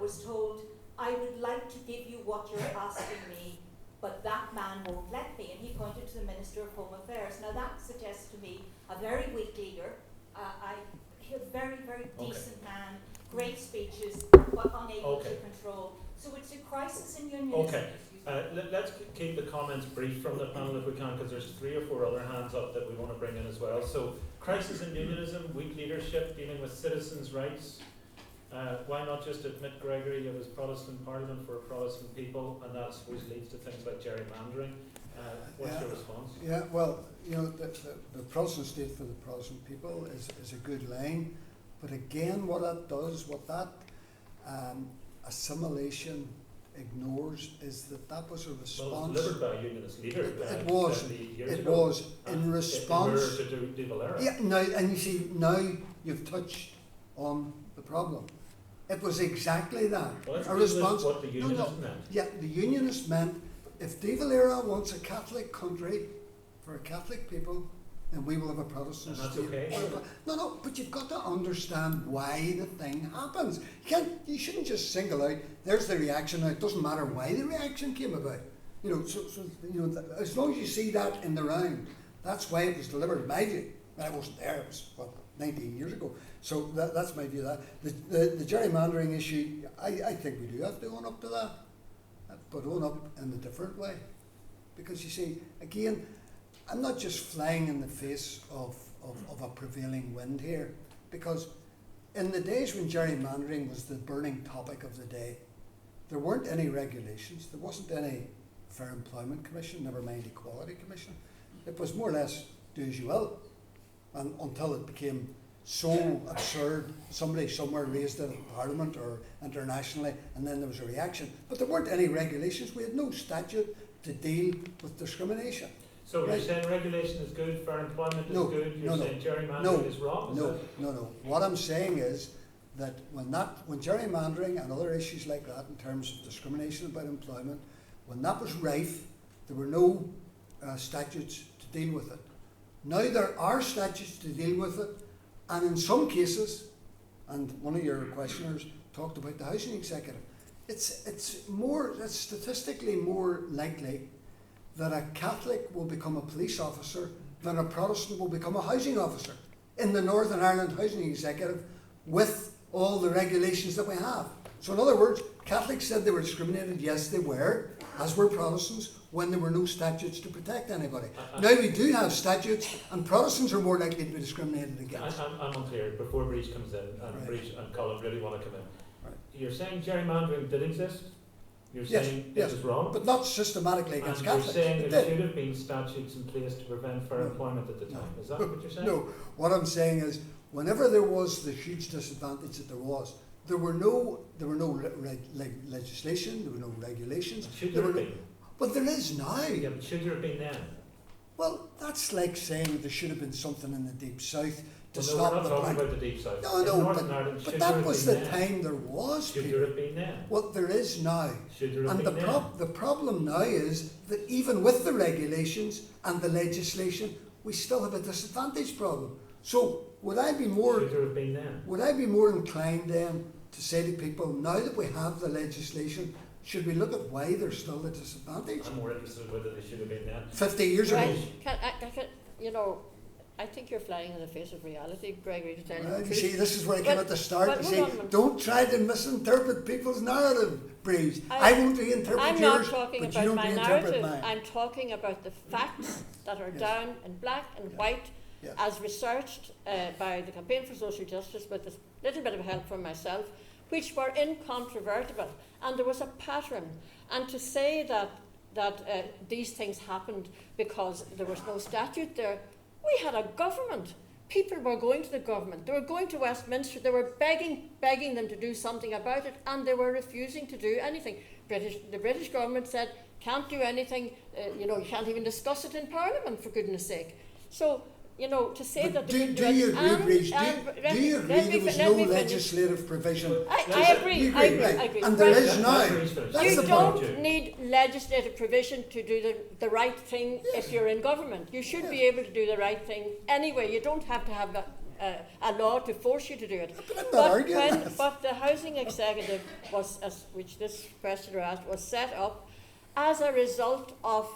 H: was told, "I would like to give you what you're asking me, but that man won't let me." And he pointed to the Minister of Home Affairs. Now that suggests to me a very weak leader, a very, very decent man, great speeches, but unable to control. So it's a crisis in unionism.
A: Okay. Let's keep the comments brief from the panel if we can, because there's 3 or 4 other hands up that we want to bring in as well. So, crisis in unionism, weak leadership, dealing with citizens' rights. Why not just admit, Gregory, it was Protestant Parliament for Protestant people, and that I suppose leads to things like gerrymandering. What's your response?
C: Yeah, well, you know, the Protestant state for the Protestant people is a good line, but again, what that assimilation ignores is that was a response.
A: Well, it was delivered by a unionist leader.
C: It was in response
A: to De Valera.
C: Yeah, now, and you see, now you've touched on the problem. It was exactly that.
A: Well,
C: a response.
A: What the unionists meant.
C: Yeah, the unionists meant if De Valera wants a Catholic country for a Catholic people, then we will have a Protestant
A: And that's
C: state.
A: okay.
C: No, but you've got to understand why the thing happens. You shouldn't just single out, there's the reaction, now it doesn't matter why the reaction came about. As long as you see that in the round, that's why it was delivered, in my view. I wasn't there, it was, 19 years ago. So that's my view of that. The gerrymandering issue, I think we do have to own up to that, but own up in a different way. Because you see, again, I'm not just flying in the face of a prevailing wind here, because in the days when gerrymandering was the burning topic of the day, there weren't any regulations, there wasn't any Fair Employment Commission, never mind Equality Commission. It was more or less do as you will, and until it became so absurd, somebody somewhere raised it in Parliament or internationally, and then there was a reaction. But there weren't any regulations, we had no statute to deal with discrimination.
A: So you're saying regulation is good, fair employment is good, you're saying gerrymandering is wrong?
C: No. What I'm saying is that when gerrymandering and other issues like that in terms of discrimination about employment, when that was rife, there were no statutes to deal with it. Now there are statutes to deal with it, and in some cases, and one of your questioners talked about the housing executive, it's statistically more likely that a Catholic will become a police officer than a Protestant will become a housing officer in the Northern Ireland Housing Executive with all the regulations that we have. So in other words, Catholics said they were discriminated. Yes, they were, as were Protestants, when there were no statutes to protect anybody. Now we do have statutes, and Protestants are more likely to be discriminated against.
A: I'm unclear, before Brid comes in, and
C: Right.
A: Brid and Colm really want to come in.
C: Right.
A: You're saying gerrymandering did exist? You're
C: Yes,
A: saying
C: yes.
A: it was wrong?
C: But not systematically against
A: And
C: Catholics.
A: you're saying
C: It
A: there
C: did.
A: should have been statutes in place to prevent fair employment at the time. Is that what you're saying?
C: No, what I'm saying is, whenever there was the huge disadvantage that there were no legislation, there were no regulations.
A: And should there have been?
C: But there is now.
A: Yeah, but should there have been then?
C: Well, that's like saying there should have been something in the Deep South to
A: Well,
C: stop
A: no, we're not
C: the
A: talking
C: blight.
A: about the Deep South.
C: No,
A: In
C: no,
A: Northern Ireland,
C: but
A: should there
C: that
A: have
C: was
A: been
C: the
A: then?
C: time there was.
A: Should
C: Peter.
A: there have been then?
C: What there is now.
A: Should there have
C: And
A: been then?
C: the problem now is that even with the regulations and the legislation, we still have a disadvantage problem. So would I be more
A: Should there have been then?
C: Would I be more inclined then to say to people, now that we have the legislation, should we look at why there's still a disadvantage?
A: I'm more interested in whether they should have been then.
C: 50 years ago.
B: Right. I think you're flying in the face of reality, Gregory, to tell you the
C: You
B: truth.
C: see, this is where I came
B: But-
C: at the start.
B: but
C: You see,
B: hold on.
C: don't try to misinterpret people's narrative, Brid. I won't reinterpret
B: I'm
C: yours,
B: not talking
C: but you
B: about
C: don't
B: my
C: reinterpret
B: narrative.
C: mine.
B: I'm talking about the facts that are
C: Yes.
B: down in black and white,
C: Yes.
B: as researched by the Campaign for Social Justice, with a little bit of help from myself, which were incontrovertible. And there was a pattern. And to say that these things happened because there was no statute there, we had a government. People were going to the government. They were going to Westminster. They were begging them to do something about it, and they were refusing to do anything. The British government said, can't do anything, you can't even discuss it in Parliament, for goodness sake. So, to say
C: But
B: that...
C: do you agree, Brid? Do you agree there was no legislative provision?
B: I agree. I agree.
C: And there
B: Right.
C: is now. That's
B: You
C: the point.
B: don't need legislative provision to do the right thing if you're in government. You should be able to do the right thing anyway. You don't have to have a law to force you to do it.
C: But I'm not arguing that.
B: But the housing executive which this questioner asked, was set up as a result of,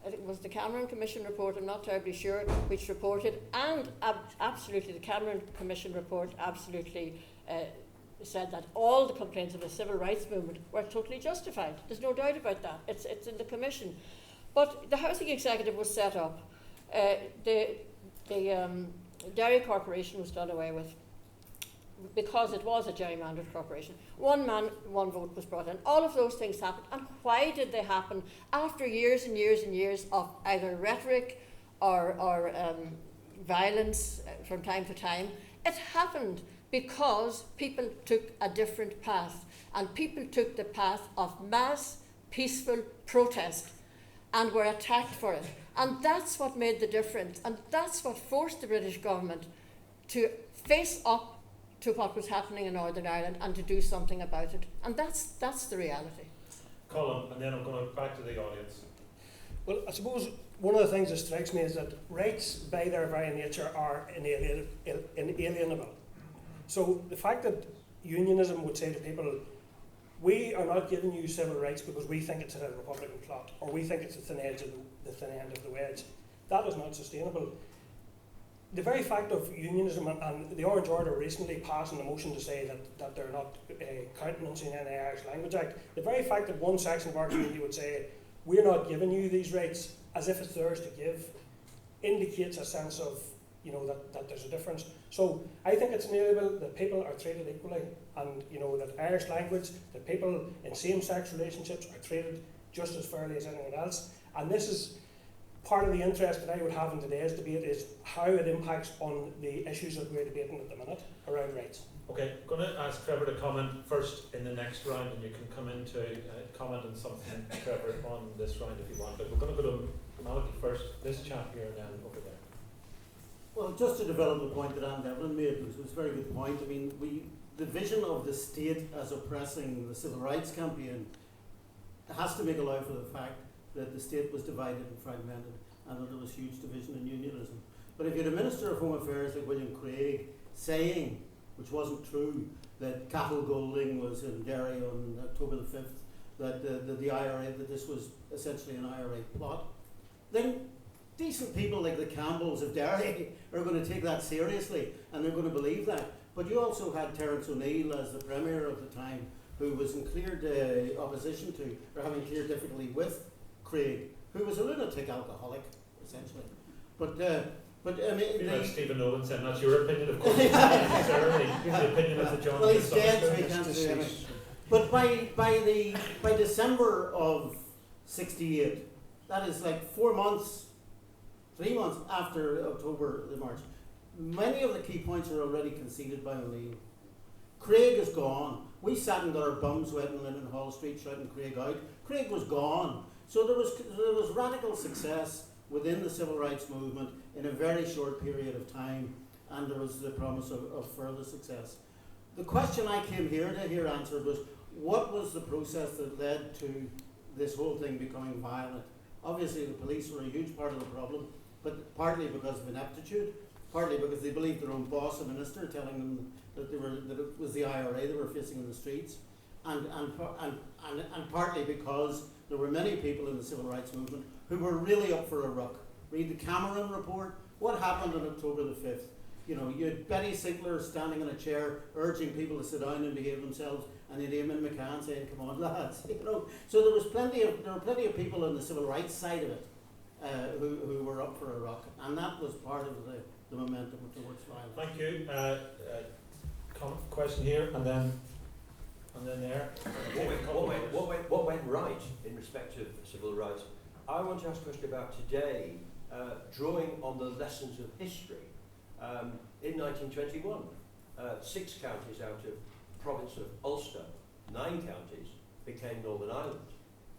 B: it was the Cameron Commission report, I'm not terribly sure, which reported, and absolutely the Cameron Commission report absolutely said that all the complaints of the civil rights movement were totally justified. There's no doubt about that. It's in the Commission. But the housing executive was set up. The Dairy Corporation was done away with because it was a gerrymandered corporation. One man, one vote was brought in. All of those things happened. And why did they happen? After years and years and years of either rhetoric or violence from time to time, it happened because people took a different path. And people took the path of mass, peaceful protest and were attacked for it. And that's what made the difference. And that's what forced the British government to face up to what was happening in Northern Ireland and to do something about it. And that's the reality.
A: Colm, and then I'm going back to the audience.
D: Well, I suppose one of the things that strikes me is that rights, by their very nature, are inalienable. So the fact that unionism would say to people, we are not giving you civil rights because we think it's a Republican plot, or we think it's the thin end of the wedge, that is not sustainable. The very fact of unionism, and the Orange Order recently passing a motion to say that they're not countenancing any Irish Language Act, the very fact that one section of our community would say, we're not giving you these rights as if it's theirs to give, indicates a sense of, that there's a difference. So I think it's inalienable that people are treated equally, and that Irish language, that people in same-sex relationships are treated just as fairly as anyone else. And this is part of the interest that I would have in today's debate, is how it impacts on the issues that we're debating at the minute around rights.
A: Okay, I'm going to ask Trevor to comment first in the next round, and you can come in to comment on something, Trevor, on this round if you want. But we're going to go to Malachy first, this chap here, and then over there.
I: Well, just to develop the point that Anne Devlin made, which was a very good point. I mean, the vision of the state as oppressing the civil rights campaign has to make allow for the fact that the state was divided and fragmented, and that there was huge division in unionism. But if you had a Minister of Home Affairs like William Craig saying, which wasn't true, that cattle golding was in Derry on October the 5th, that the IRA, that this was essentially an IRA plot, then decent people like the Campbells of Derry are going to take that seriously, and they're going to believe that. But you also had Terence O'Neill as the Premier of the time, who was in clear opposition to, or having clear difficulty with Craig, who was a lunatic alcoholic, essentially. But I mean,
A: like Stephen Owen saying that's your opinion, of course. It's not necessarily the opinion of the John.
I: Well, he's dead, so he can't say anything. But by December of '68, that is like 3 months after October the March, many of the key points are already conceded by O'Neill. Craig is gone. We sat and got our bums wet in Linden Hall Street shouting Craig out. Craig was gone. So there was radical success within the civil rights movement in a very short period of time, and there was the promise of further success. The question I came here to hear answered was, what was the process that led to this whole thing becoming violent? Obviously the police were a huge part of the problem, but partly because of ineptitude, partly because they believed their own boss, a minister, telling them that it was the IRA they were facing in the streets, and partly because there were many people in the civil rights movement who were really up for a ruck. Read the Cameron report. What happened on October the 5th? You had Betty Sinclair standing in a chair urging people to sit down and behave themselves, and you'd Eamon McCann saying, "Come on, lads." So there were plenty of people on the civil rights side of it who were up for a ruck, and that was part of the momentum towards violence.
A: Thank you. Question here, and then there.
J: What went right in respect of civil rights? I want to ask a question about today, drawing on the lessons of history. In 1921, 6 counties out of the province of Ulster, 9 counties, became Northern Ireland.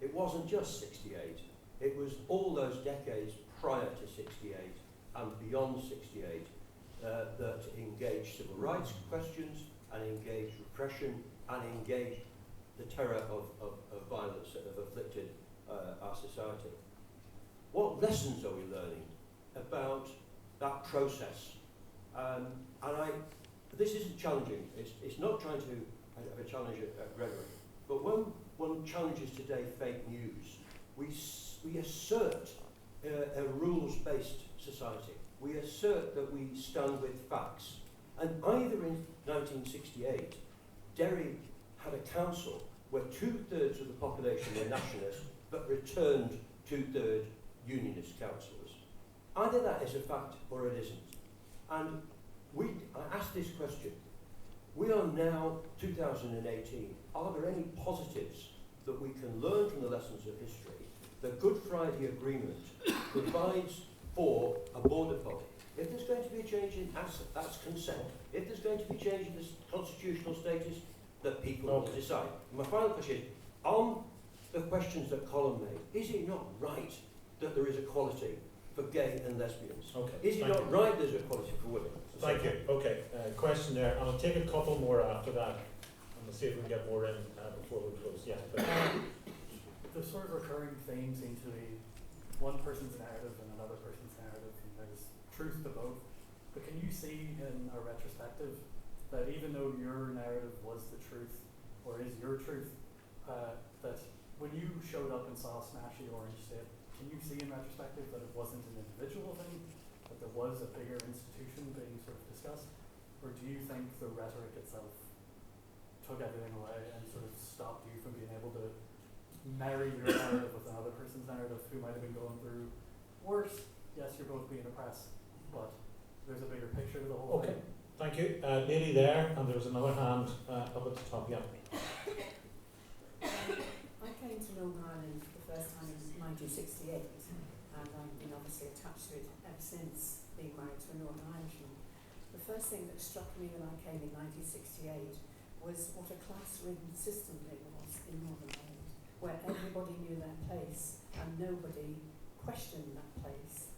J: It wasn't just 68, it was all those decades prior to 68 and beyond 68 that engaged civil rights questions and engaged repression and engaged the terror of violence that have afflicted our society. What lessons are we learning about that process? This isn't challenging. It's not trying to have a challenge at Gregory. But when one challenges today fake news, we assert a rules-based society. We assert that we stand with facts. And either in 1968, Derry had a council where 2/3 of the population were nationalists, but returned 2/3 unionist councillors. Either that is a fact or it isn't. And I asked this question. We are now 2018. Are there any positives that we can learn from the lessons of history? The Good Friday Agreement provides for a border policy. If there's going to be a change in that's consent. If there's going to be a change in the constitutional status, that people will decide. My final question is, on the questions that Colm made, is it not right that there is equality for gay and lesbians?
A: Okay.
J: Is it not right there's equality for women?
A: Thank you. Okay, question there. And I'll take a couple more after that, and we'll see if we can get more in before we close. Yeah.
K: the sort of recurring theme seems to be one person's narrative and another person's narrative, and there's truth to both. But can you see in a retrospective that even though your narrative was the truth, or is your truth, that when you showed up and saw Smashy Orange State, can you see in retrospective that it wasn't an individual thing, that there was a bigger institution being sort of discussed? Or do you think the rhetoric itself took everything away and sort of stopped you from being able to marry your narrative with another person's narrative who might have been going through worse? Yes, you're both being oppressed, but there's a bigger picture to the whole
A: Okay.
K: thing.
A: Thank you. Lady there, and there was another hand up at the top. Yeah.
L: I came to Northern Ireland the first time in 1968, and I've been obviously attached to it ever since, being married to a Northern Irishman. The first thing that struck me when I came in 1968 was what a class-ridden system it was in Northern Ireland, where everybody knew their place and nobody questioned that place.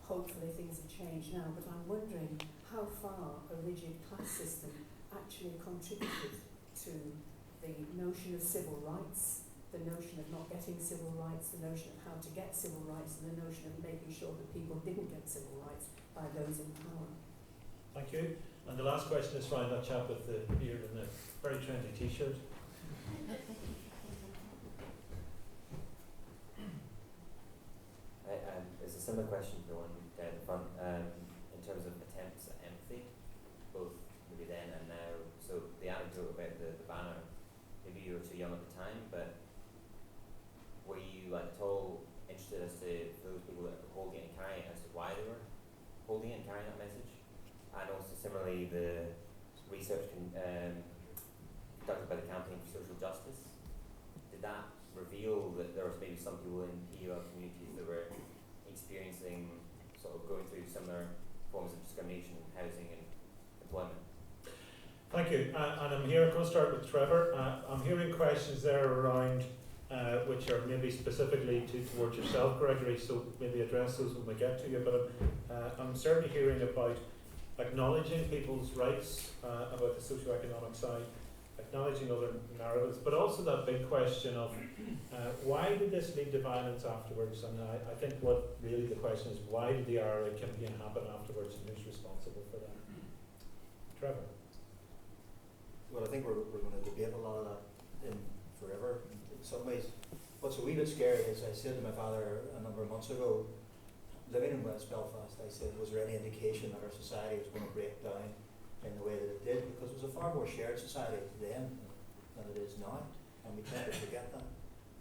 L: Hopefully things have changed now, but I'm wondering how far a rigid class system actually contributed to the notion of civil rights, the notion of not getting civil rights, the notion of how to get civil rights, and the notion of making sure that people didn't get civil rights by those in power.
A: Thank you. And the last question is from that chap with the beard and the very trendy T-shirt.
M: It's a similar question to the one down the front, in terms of attempts at empathy, both maybe then and now. So the anecdote about the banner, maybe you were too young at the time, but were you at all interested as to those people that were holding it and carrying it, as to why they were holding it and carrying that message? And also similarly, the research conducted by the Campaign for Social Justice, did that reveal that there was maybe some people in PUL communities that were experiencing, sort of going through similar forms of discrimination in housing and employment?
A: Thank you. And I'm here, I'm going to start with Trevor. I'm hearing questions there around which are maybe specifically towards yourself, Gregory, so maybe address those when we get to you. But I'm certainly hearing about acknowledging people's rights, about the socio-economic side, acknowledging other narratives, but also that big question of why did this lead to violence afterwards? And I think what really the question is, why did the IRA campaign happen afterwards, and who's responsible for that? Trevor?
E: Well, I think we're going to debate a lot of that in forever. In some ways, what's a wee bit scary is I said to my father a number of months ago, living in West Belfast, I said, was there any indication that our society was going to break down in the way that it did? Because it was a far more shared society then than it is now, and we tend to forget that.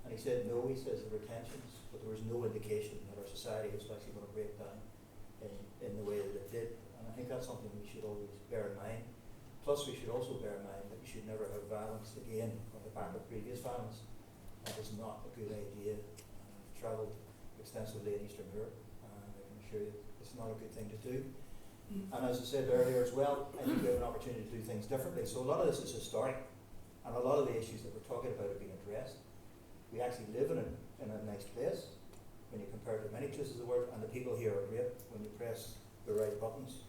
E: And he said, no, he says there were tensions, but there was no indication that our society was actually going to break down in the way that it did. And I think that's something we should always bear in mind. Plus, we should also bear in mind that we should never have violence again on the back of previous violence. That is not a good idea. I've travelled extensively in Eastern Europe, and I can assure you it's not a good thing to do. And as I said earlier as well, I think we have an opportunity to do things differently. So a lot of this is historic, and a lot of the issues that we're talking about are being addressed. We actually live in a nice place when you compare it to many places of the world, and the people here are great when you press the right buttons.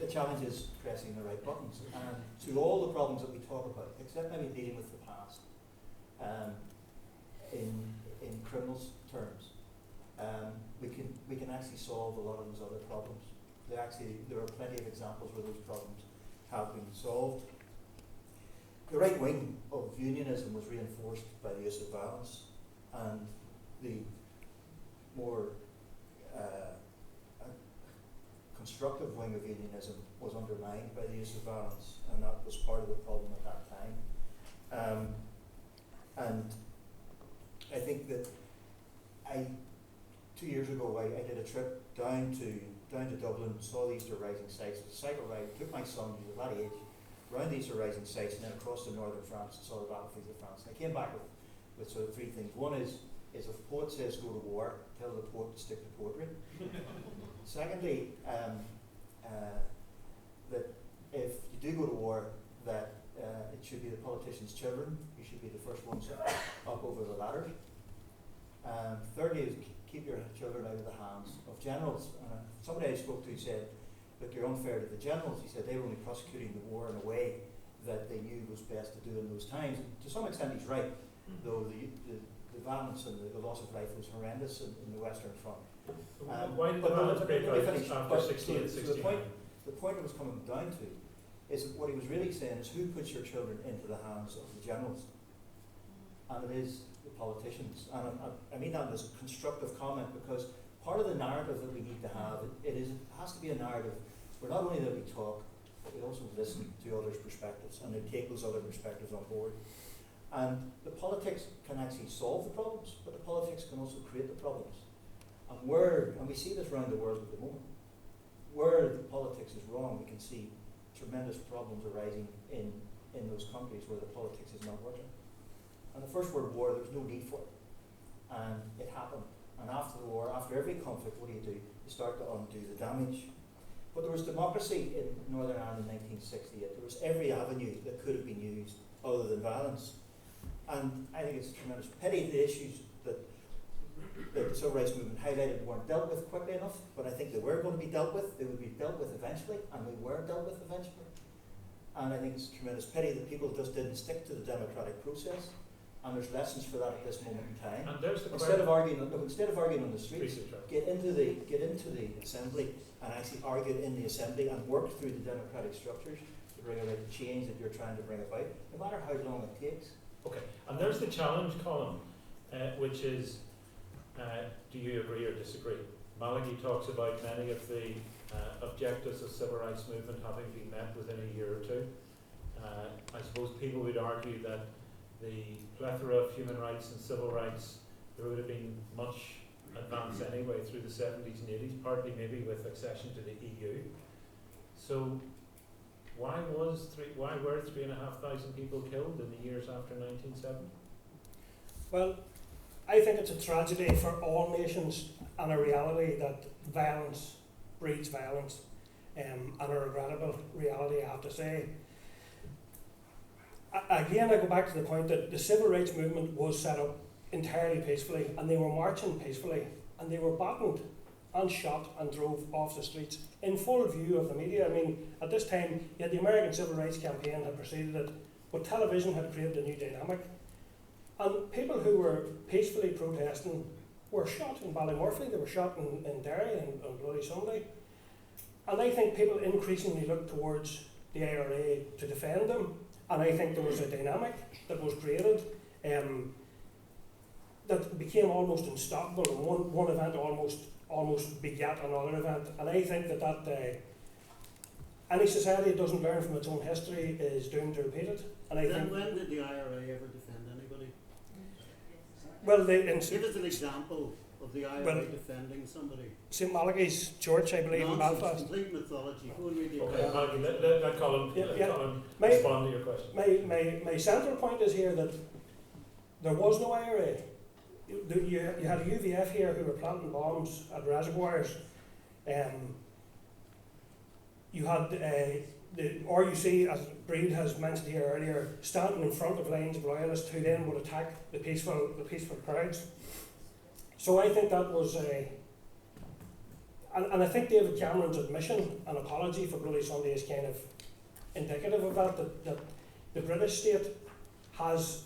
E: The challenge is pressing the right buttons. And to all the problems that we talk about, except maybe dealing with the past, in criminal terms, we can actually solve a lot of those other problems. There are plenty of examples where those problems have been solved. The right wing of unionism was reinforced by the use of violence, and the more constructive wing of unionism was undermined by the use of violence, and that was part of the problem at that time. And I think that 2 years ago I did a trip down to Dublin, saw the Easter Rising sites. It was a cycle ride, took my son, he was of that age, around the Easter Rising sites, and then across to northern France and saw the battlefields of France. And I came back with sort of three things. One is if a poet says go to war, tell the poet to stick to poetry. Secondly, that if you do go to war, that it should be the politicians' children. You should be the first ones up over the ladders. Thirdly is keep your children out of the hands of generals. Somebody I spoke to said, look, you're unfair to the generals. He said they were only prosecuting the war in a way that they knew was best to do in those times. And to some extent he's right, though the violence and the loss of life was horrendous in the Western Front.
A: Why did the violence break out after 68, 69?
E: The point I was coming down to is that what he was really saying is who puts your children into the hands of the generals? And it is the politicians. And I mean that as a constructive comment, because part of the narrative that we need to have, it has to be a narrative where not only that we talk, but we also listen to others' perspectives and then take those other perspectives on board. And the politics can actually solve the problems, but the politics can also create the problems. And we see this around the world at the moment, where the politics is wrong, we can see tremendous problems arising in those countries where the politics is not working. And the First World War, there was no need for it. And it happened. And after the war, after every conflict, what do? You start to undo the damage. But there was democracy in Northern Ireland in 1968. There was every avenue that could have been used other than violence. And I think it's a tremendous pity the issues that the civil rights movement highlighted weren't dealt with quickly enough, but I think they were going to be dealt with. They would be dealt with eventually, and they were dealt with eventually. And I think it's a tremendous pity that people just didn't stick to the democratic process. And there's lessons for that at this moment in time.
A: And there's the
E: instead of arguing on the streets, get into the assembly and actually argue in the assembly and work through the democratic structures to bring about the change that you're trying to bring about, no matter how long it takes.
A: Okay, and there's the challenge column, which is, do you agree or disagree? Malachi talks about many of the objectives of civil rights movement having been met within a year or two. I suppose people would argue that the plethora of human rights and civil rights, there would have been much advance anyway through the 70s and 80s, partly maybe with accession to the EU. So why were 3,500 people killed in the years after 1970?
D: Well, I think it's a tragedy for all nations and a reality that violence breeds violence, and a regrettable reality, I have to say. Again, I go back to the point that the civil rights movement was set up entirely peacefully, and they were marching peacefully, and they were battened and shot and drove off the streets in full view of the media. I mean, at this time, yet the American Civil Rights Campaign had preceded it, but television had created a new dynamic. And people who were peacefully protesting were shot in Ballymurphy, they were shot in Derry on Bloody Sunday. And I think people increasingly looked towards the IRA to defend them. And I think there was a dynamic that was created that became almost unstoppable, and one event almost begat another event. And I think that any society that doesn't learn from its own history is doomed to repeat it. And I think
I: when did the IRA ever defend anybody?
D: Well,
I: give us an example of the IRA defending somebody.
D: St Malachy's Church, I believe, in Belfast.
I: Complete mythology. Go and read the
A: okay, Malachy, let Colm respond to your question.
D: My central point is here that there was no IRA. You had a UVF here who were planting bombs at reservoirs. You had the RUC, as Brid has mentioned here earlier, standing in front of lines of loyalists who then would attack the peaceful crowds. So I think that was and I think David Cameron's admission and apology for Bloody Sunday is kind of indicative of that the British state has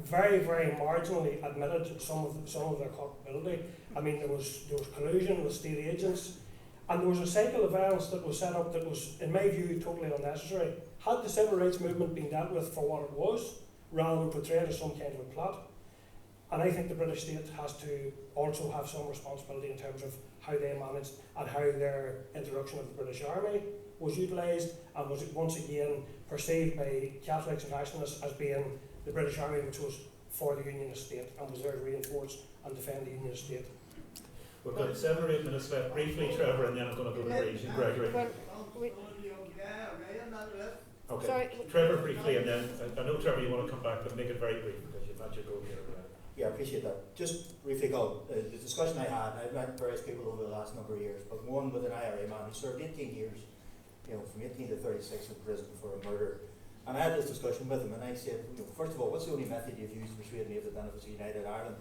D: very, very marginally admitted some of their culpability. I mean, there was collusion with state agents, and there was a cycle of violence that was set up that was, in my view, totally unnecessary. Had the civil rights movement been dealt with for what it was, rather than portrayed as some kind of a plot, and I think the British state has to also have some responsibility in terms of how they managed and how their introduction of the British Army was utilised and was once again perceived by Catholics and nationalists as being the British Army, which was for the Unionist state and was there to reinforce and defend the Unionist state.
A: We've got 7 or 8 minutes left. Briefly, Trevor, and then I'm going to go to Brid and Gregory. Okay, sorry. Trevor, briefly, and then I know, Trevor, you want to come back, but make it very brief because you've had your go here.
E: Yeah, I appreciate that. Just briefly, the discussion I had, I've met various people over the last number of years, but one with an IRA man who served 18 years, from 18 to 36 in prison for a murder. And I had this discussion with him, and I said, first of all, what's the only method you've used to persuade me of the benefits of United Ireland?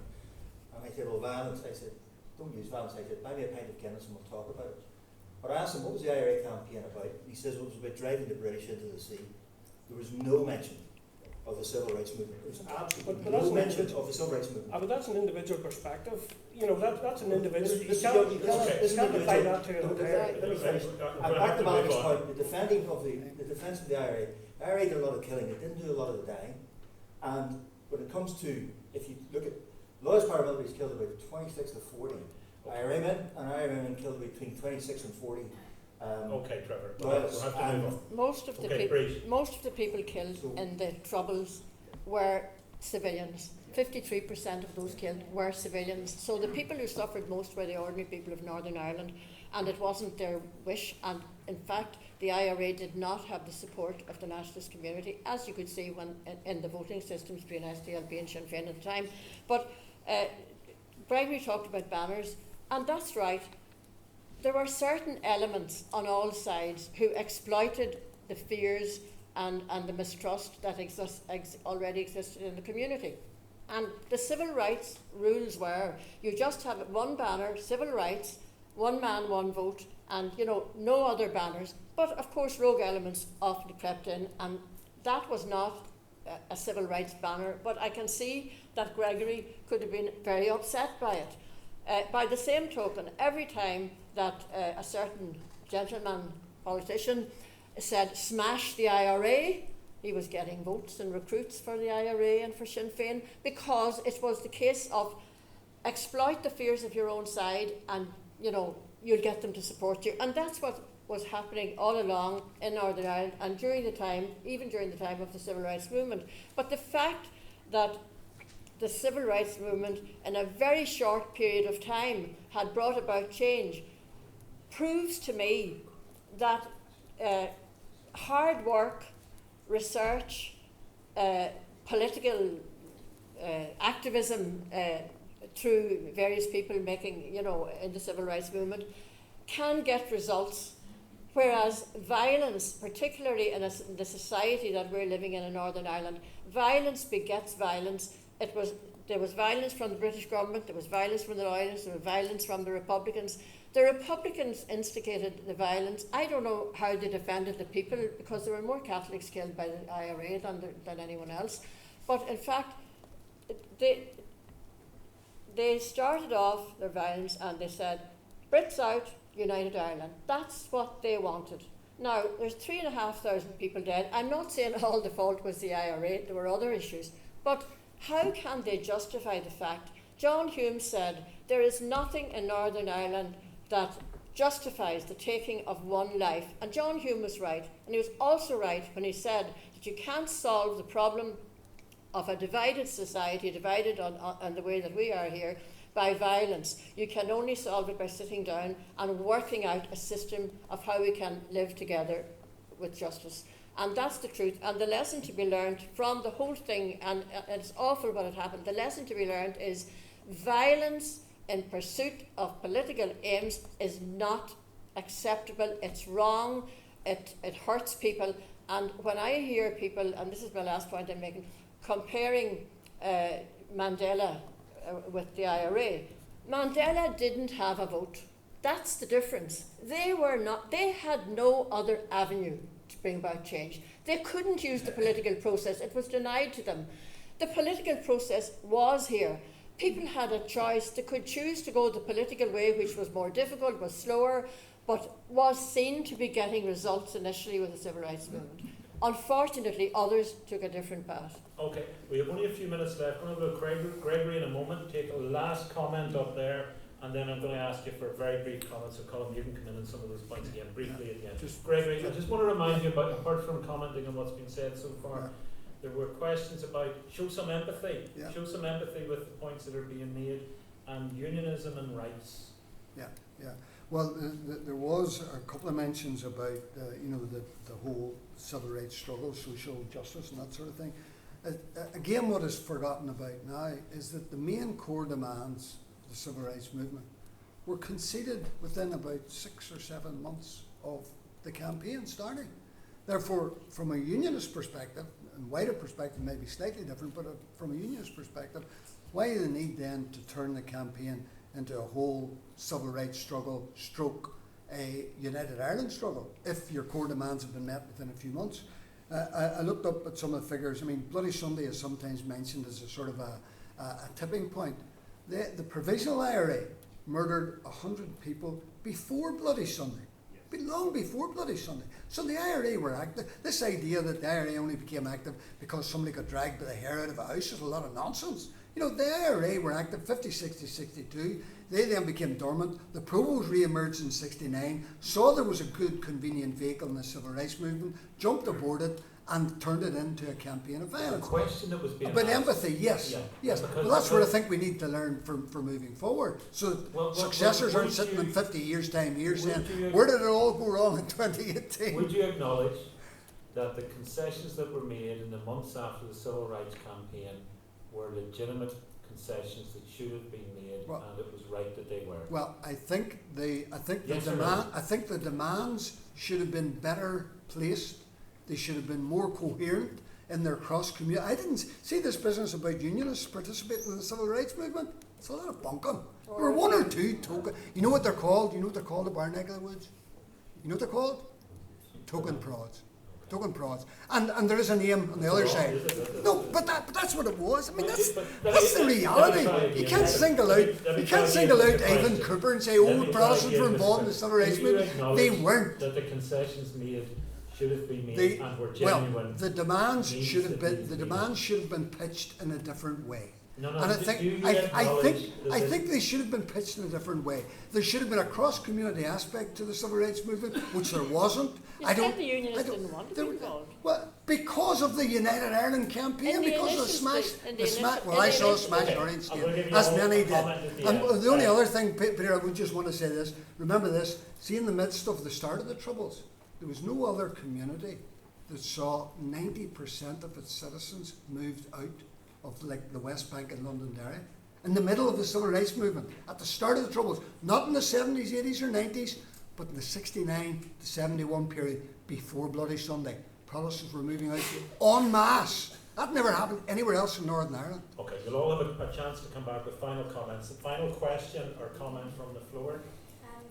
E: And I said, well, violence. I said, don't use violence. I said, buy me a pint of Guinness and we'll talk about it. But I asked him, what was the IRA campaign about? He says, well, it was about driving the British into the sea. There was no mention of the civil rights movement. There's absolutely
D: But
E: no
D: that's
E: mention
D: an-
E: of the civil rights movement.
D: But that's an individual perspective. You know, that's an individual. You
E: This
D: can't,
E: is
D: you
E: your-
D: can't,
E: this
D: you
E: is
D: can't
E: your
D: apply
E: individual-
D: that to an
E: no,
D: entire.
E: let me finish. And back to Malik's point, the defence of the IRA did a lot of killing, it didn't do a lot of the dying. And when it comes to, if you look at, Lawyers paramilitaries killed about 26 to 40. IRA men killed between 26 and 40.
A: Okay, Trevor.
E: Lawyers,
A: We'll have to move on.
B: Most of the
A: Okay, Brid.
B: most of the people killed
E: So-
B: in the Troubles were civilians. 53% of those killed were civilians. So the people who suffered most were the ordinary people of Northern Ireland, and it wasn't their wish. And in fact, the IRA did not have the support of the nationalist community, as you could see when in the voting systems between SDLP and Sinn Féin at the time. But Gregory talked about banners, and that's right. There were certain elements on all sides who exploited the fears and the mistrust that already existed in the community. And the civil rights rules were, you just have one banner, civil rights, one man, one vote, and no other banners. But of course rogue elements often crept in, and that was not a civil rights banner. But I can see that Gregory could have been very upset by it. By the same token, every time that a certain gentleman politician said smash the IRA, he was getting votes and recruits for the IRA and for Sinn Féin, because it was the case of exploit the fears of your own side and you'll get them to support you. And that's what was happening all along in Northern Ireland and even during the time of the civil rights movement. But the fact that the civil rights movement in a very short period of time had brought about change proves to me that hard work, research, political activism through various people making, in the civil rights movement, can get results, whereas violence, particularly in the society that we're living in Northern Ireland, violence begets violence. There was violence from the British government, there was violence from the Loyalists, there was violence from the Republicans. The Republicans instigated the violence. I don't know how they defended the people, because there were more Catholics killed by the IRA than anyone else. But in fact, they started off their violence and they said, Brits out, United Ireland. That's what they wanted. Now, there's 3,500 people dead. I'm not saying all the fault was the IRA, there were other issues. But how can they justify the fact? John Hume said, there is nothing in Northern Ireland that justifies the taking of one life. And John Hume was right. And he was also right when he said that you can't solve the problem of a divided society, divided on the way that we are here, by violence. You can only solve it by sitting down and working out a system of how we can live together with justice. And that's the truth. And the lesson to be learned from the whole thing, and it's awful what had happened, the lesson to be learned is violence in pursuit of political aims is not acceptable. It's wrong. It hurts people. And when I hear people, and this is my last point I'm making, comparing Mandela with the IRA, Mandela didn't have a vote. That's the difference. They had no other avenue to bring about change. They couldn't use the political process. It was denied to them. The political process was here. People had a choice. They could choose to go the political way, which was more difficult, was slower, but was seen to be getting results initially with the civil rights movement. Unfortunately, others took a different path.
A: Okay, we have only a few minutes left. I'm going to go to Gregory in a moment, take a last comment up there, and then I'm going to ask you for a very brief comment. So Colm, you can come in on some of those points again briefly at the end. Gregory, I just want to remind you about, apart from commenting on what's been said so far, there were questions about show some empathy with the points that are being made, and unionism and rights.
C: Well, there was a couple of mentions about the whole civil rights struggle, social justice, and that sort of thing. Again, what is forgotten about now is that the main core demands of the civil rights movement were conceded within about 6 or 7 months of the campaign starting. Therefore, from a unionist perspective, and wider perspective may be slightly different, but from a unionist perspective, why the need then to turn the campaign into a whole civil rights struggle stroke a United Ireland struggle if your core demands have been met within a few months? I looked up at some of the figures. I mean, Bloody Sunday is sometimes mentioned as a sort of a tipping point. The Provisional IRA murdered 100 people before Bloody Sunday. Long before Bloody Sunday. So the IRA were active. This idea that the IRA only became active because somebody got dragged by the hair out of a house is a lot of nonsense. You know, the IRA were active 50, 60, 62. They then became dormant. The Provos re-emerged in 69, saw there was a good, convenient vehicle in the civil rights movement, jumped aboard it, and turned it into a campaign of violence.
A: The question that was being
C: But
A: asked,
C: empathy, yes,
A: yeah,
C: yes.
A: because
C: Well, that's what I think we need to learn for moving forward. So successors aren't sitting in 50 years' time here saying, where did it all go wrong in 2018?
A: Would you acknowledge that the concessions that were made in the months after the civil rights campaign were legitimate concessions that should have been made, and it was right that they were?
C: Well, I think the
A: Yes or no?
C: I think the demands should have been better placed. They should have been more coherent in their cross community. I didn't see this business about unionists participating in the civil rights movement. It's a lot of bunkum. There were one or two token. You know what they're called? You know what they're called at Bar neck of the Woods? You know what they're called? Token prods. Token prods. And there is a name on the other side. No, but that's what it was. I mean, that's the reality. You can't single out Ivan Cooper and say, oh, Protestants were involved in the civil rights movement. They weren't.
A: That the concessions made should have been made and were genuine.
C: Well, the demands should have been pitched in a different way.
A: No,
C: and I think they should have been pitched in a different way. There should have been a cross-community aspect to the civil rights movement, which there wasn't.
B: The unionists didn't want to be involved.
C: Well, because of the United Ireland campaign, because of the smash. Well, I saw smash orange skin, as many did. And the only other thing, Peter, I would just want to say this. Remember this. See, in the midst of the start of the Troubles, there was no other community that saw 90% of its citizens moved out of like the West Bank and Londonderry in the middle of the civil rights movement at the start of the Troubles, not in the 70s, 80s or 90s, but in the 69 to 71 period before Bloody Sunday. Protestants were moving out en masse. That never happened anywhere else in Northern Ireland.
A: Okay, you'll all have a chance to come back with final comments. The final question or comment from the floor?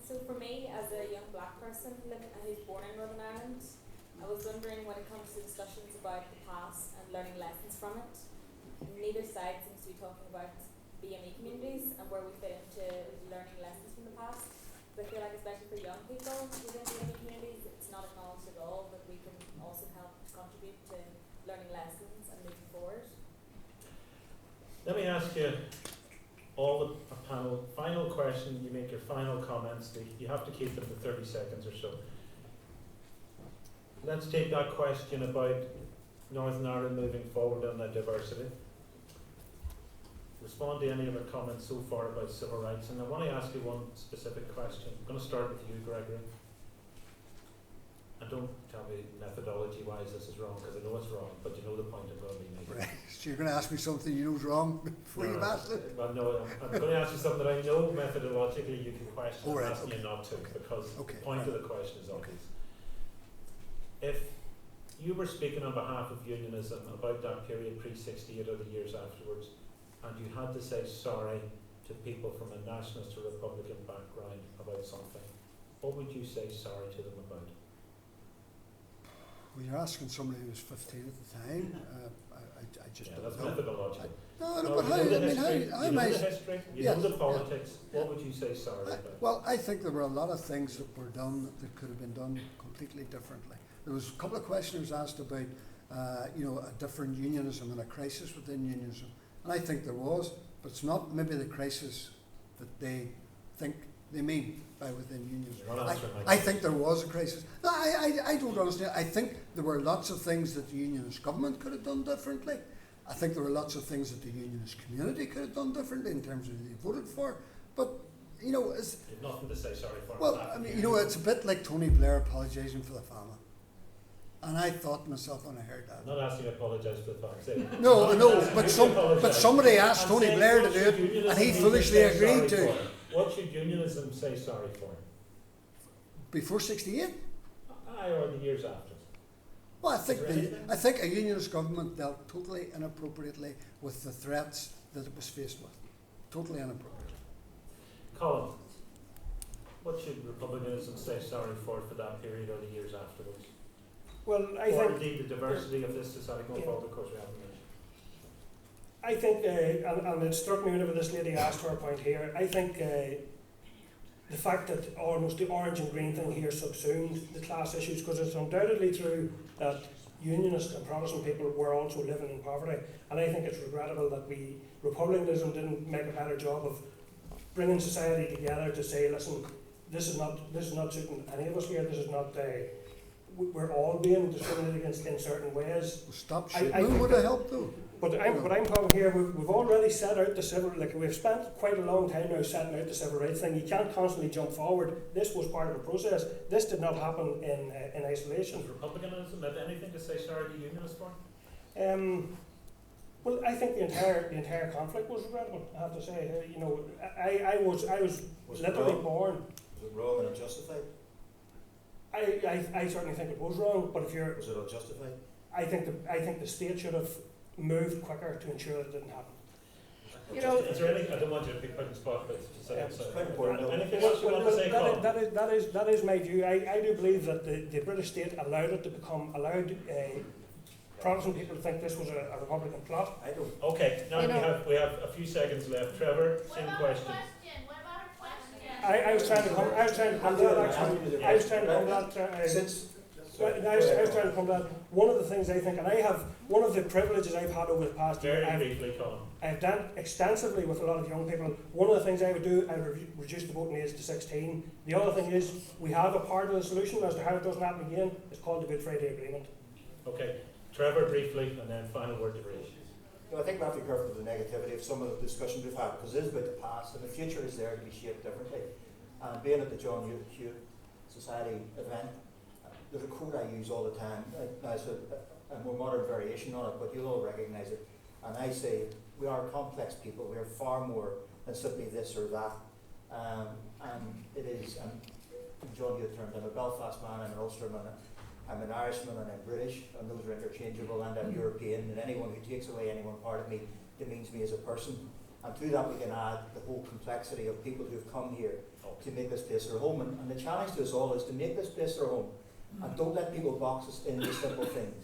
G: So for me, as a young black person who's born in Northern Ireland, I was wondering when it comes to discussions about the past and learning lessons from it, neither side seems to be talking about BME communities and where we fit into learning lessons from the past. But I feel like especially for young people within BME communities, it's not acknowledged at all that we can also help to contribute to learning lessons and moving forward.
A: Let me ask you all the panel, final question, you make your final comments, you have to keep them to 30 seconds or so. Let's take that question about Northern Ireland moving forward on that diversity. Respond to any of the comments so far about civil rights, and I want to ask you one specific question. I'm going to start with you, Gregory. And don't tell me methodology-wise this is wrong, because I know it's wrong, but you know the point I'm going to be making.
C: Right. So you're going to ask me something you know is wrong before you've asked it?
A: Well, no, I'm going to ask you something that I know methodologically you can question.
C: All right,
A: I'm asking you not to, because the point of the question is obvious. If you were speaking on behalf of unionism about that period pre-68 or the years afterwards, and you had to say sorry to people from a nationalist or Republican background about something, what would you say sorry to them about?
C: Well, you're asking somebody who was 15 at the time. I just don't
A: that's
C: know.
A: methodological.
C: No, but how am I?
A: You know the history, you know the politics. What would you say sorry about?
C: Well, I think there were a lot of things that were done that could have been done completely differently. There was a couple of questioners asked about, a different unionism and a crisis within unionism. And I think there was, but it's not maybe the crisis that they think they mean by within unionism. I think there was a crisis. No, I don't understand. I think there were lots of things that the unionist government could have done differently. I think there were lots of things that the unionist community could have done differently in terms of who they voted for. But, it's...
A: You've nothing to say sorry for.
C: Well, I mean, it's a bit like Tony Blair apologising for the famine. And I thought to myself when I heard that.
A: I'm not asking you to apologise for the fact.
C: No, but somebody asked Tony Blair to do it, and he foolishly agreed to it.
A: What should unionism say sorry for?
C: Before 68?
A: Or the years after?
C: Well, I think a unionist government dealt totally inappropriately with the threats that it was faced with. Totally inappropriately.
A: Colm, what should republicanism say sorry for that period or the years afterwards?
D: Well, I
A: or
D: think
A: indeed the diversity of this society going forward, of course we haven't mentioned.
D: I think, and it struck me whenever this lady asked her point here, I think the fact that almost the orange and green thing here subsumed the class issues, because it's undoubtedly true that Unionist and Protestant people were also living in poverty, and I think it's regrettable that Republicanism didn't make a better job of bringing society together to say, listen, this is not suiting any of us here, this is not, we're all being discriminated against in certain ways.
C: Well, stop shooting would have helped though.
D: But I'm talking here, we've already set out the civil, like we've spent quite a long time now setting out the civil rights thing. You can't constantly jump forward. This was part of the process. This did not happen in isolation.
A: Does Republicanism have anything to say sorry to Unionists for?
D: Well, I think the entire conflict was regrettable, I have to say. You know, I was literally born.
E: Was it wrong and unjustified?
D: I certainly think it was wrong, but if you're...
E: Was it unjustified?
D: I think the state should have moved quicker to ensure that it didn't happen.
B: You know,
A: is there anything, I don't want you to be put in spot, but
E: It's quite important.
A: anything else you want to say, Colm?
D: That is my view. I do believe that the British state allowed Protestant people to think this was a Republican plot.
E: I don't.
A: Okay, now we have a few seconds left. Trevor, same question.
D: I was trying to come to that actually. I was trying to come to that. I was trying to come to that. One of the things I think, and I have, one of the privileges I've had over the past year, I've done extensively with a lot of young people. One of the things I would do, I would reduce the voting age to 16. The other thing is, we have a part of the solution as to how it doesn't happen again. It's called the Good Friday Agreement.
A: Okay, Trevor briefly, and then final word to Brid.
E: I think we have to be careful of the negativity of some of the discussion we've had, because it is about the past, and the future is there to be shaped differently. And being at the John Hewitt Society event, there's a quote I use all the time. It's a more modern variation on it, but you'll all recognise it. And I say, we are complex people. We are far more than simply this or that. And it is, John Hewitt termed, I'm a Belfast man, I'm an Ulsterman, I'm an Irishman, and I'm British, and those are interchangeable, and I'm European, and anyone who takes away any one part of me demeans me as a person. And to that we can add the whole complexity of people who have come here to make this place their home. And the challenge to us all is to make this place their home. And don't let people box us into simple things.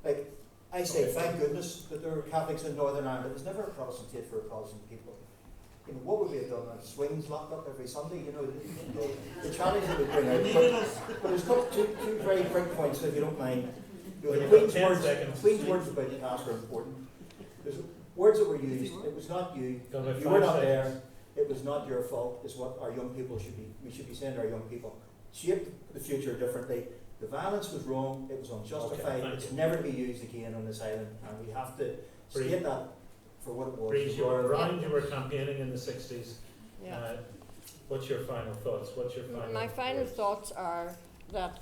E: Like, I say, thank goodness that there are Catholics in Northern Ireland. It was never a Protestant state for a Protestant people. You know, what would we have done? Swings locked up every Sunday? You know, the challenge that we bring out. But there's two very quick points, if you don't mind. You know, the Queen's words about the past are important. There's words that were used. It was not you. You were not there. It was not your fault. Is what our young people should be. We should be saying to our young people. Shape the future differently. The violence was wrong, it was unjustified, it's never to be used again on this island, and we have to state that for what it was.
A: Brid, you were around, you were campaigning in the 60s.
B: Yeah.
A: What's your final thoughts?
B: My final thoughts are that,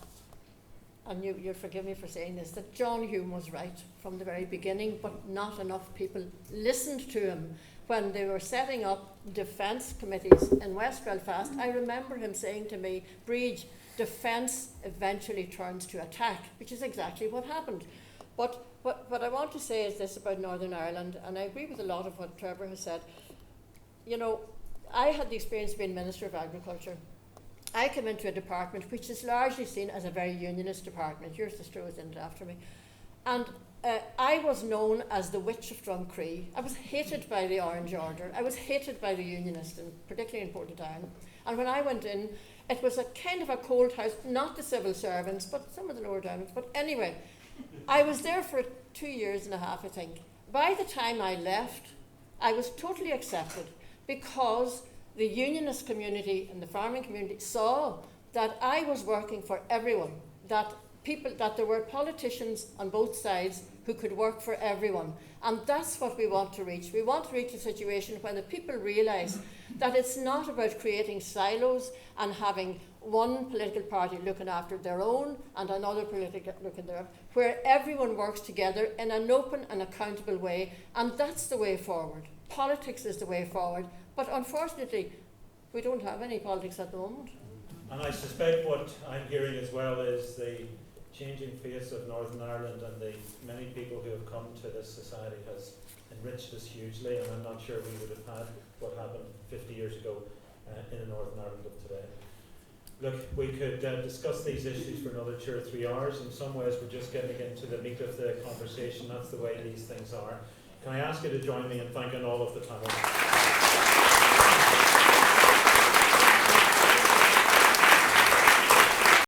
B: and you'll forgive me for saying this, that John Hume was right from the very beginning, but not enough people listened to him. When they were setting up defence committees in West Belfast, I remember him saying to me, Brid, defence eventually turns to attack, which is exactly what happened. But what I want to say is this about Northern Ireland, and I agree with a lot of what Trevor has said. You know, I had the experience of being Minister of Agriculture. I came into a department which is largely seen as a very unionist department. Your sister was in it after me. And I was known as the Witch of Drumcree. I was hated by the Orange Order. I was hated by the Unionists, and particularly in Portadown. And when I went in, it was a kind of a cold house, not the civil servants, but some of the lower down. But anyway, I was there for 2 years and a half, I think. By the time I left, I was totally accepted because the unionist community and the farming community saw that I was working for everyone, that there were politicians on both sides who could work for everyone. And that's what we want to reach. We want to reach a situation when the people realise that it's not about creating silos and having one political party looking after their own and another political looking their own, where everyone works together in an open and accountable way, and that's the way forward. Politics is the way forward, but unfortunately we don't have any politics at the moment.
A: And I suspect what I'm hearing as well is the changing face of Northern Ireland, and the many people who have come to this society has enriched us hugely, and I'm not sure we would have had what happened 50 years ago in the Northern Ireland of today. look, we could discuss these issues for another 2 or 3 hours. In some ways, we're just getting into the meat of the conversation. That's the way these things are. Can I ask you to join me in thanking all of the panel?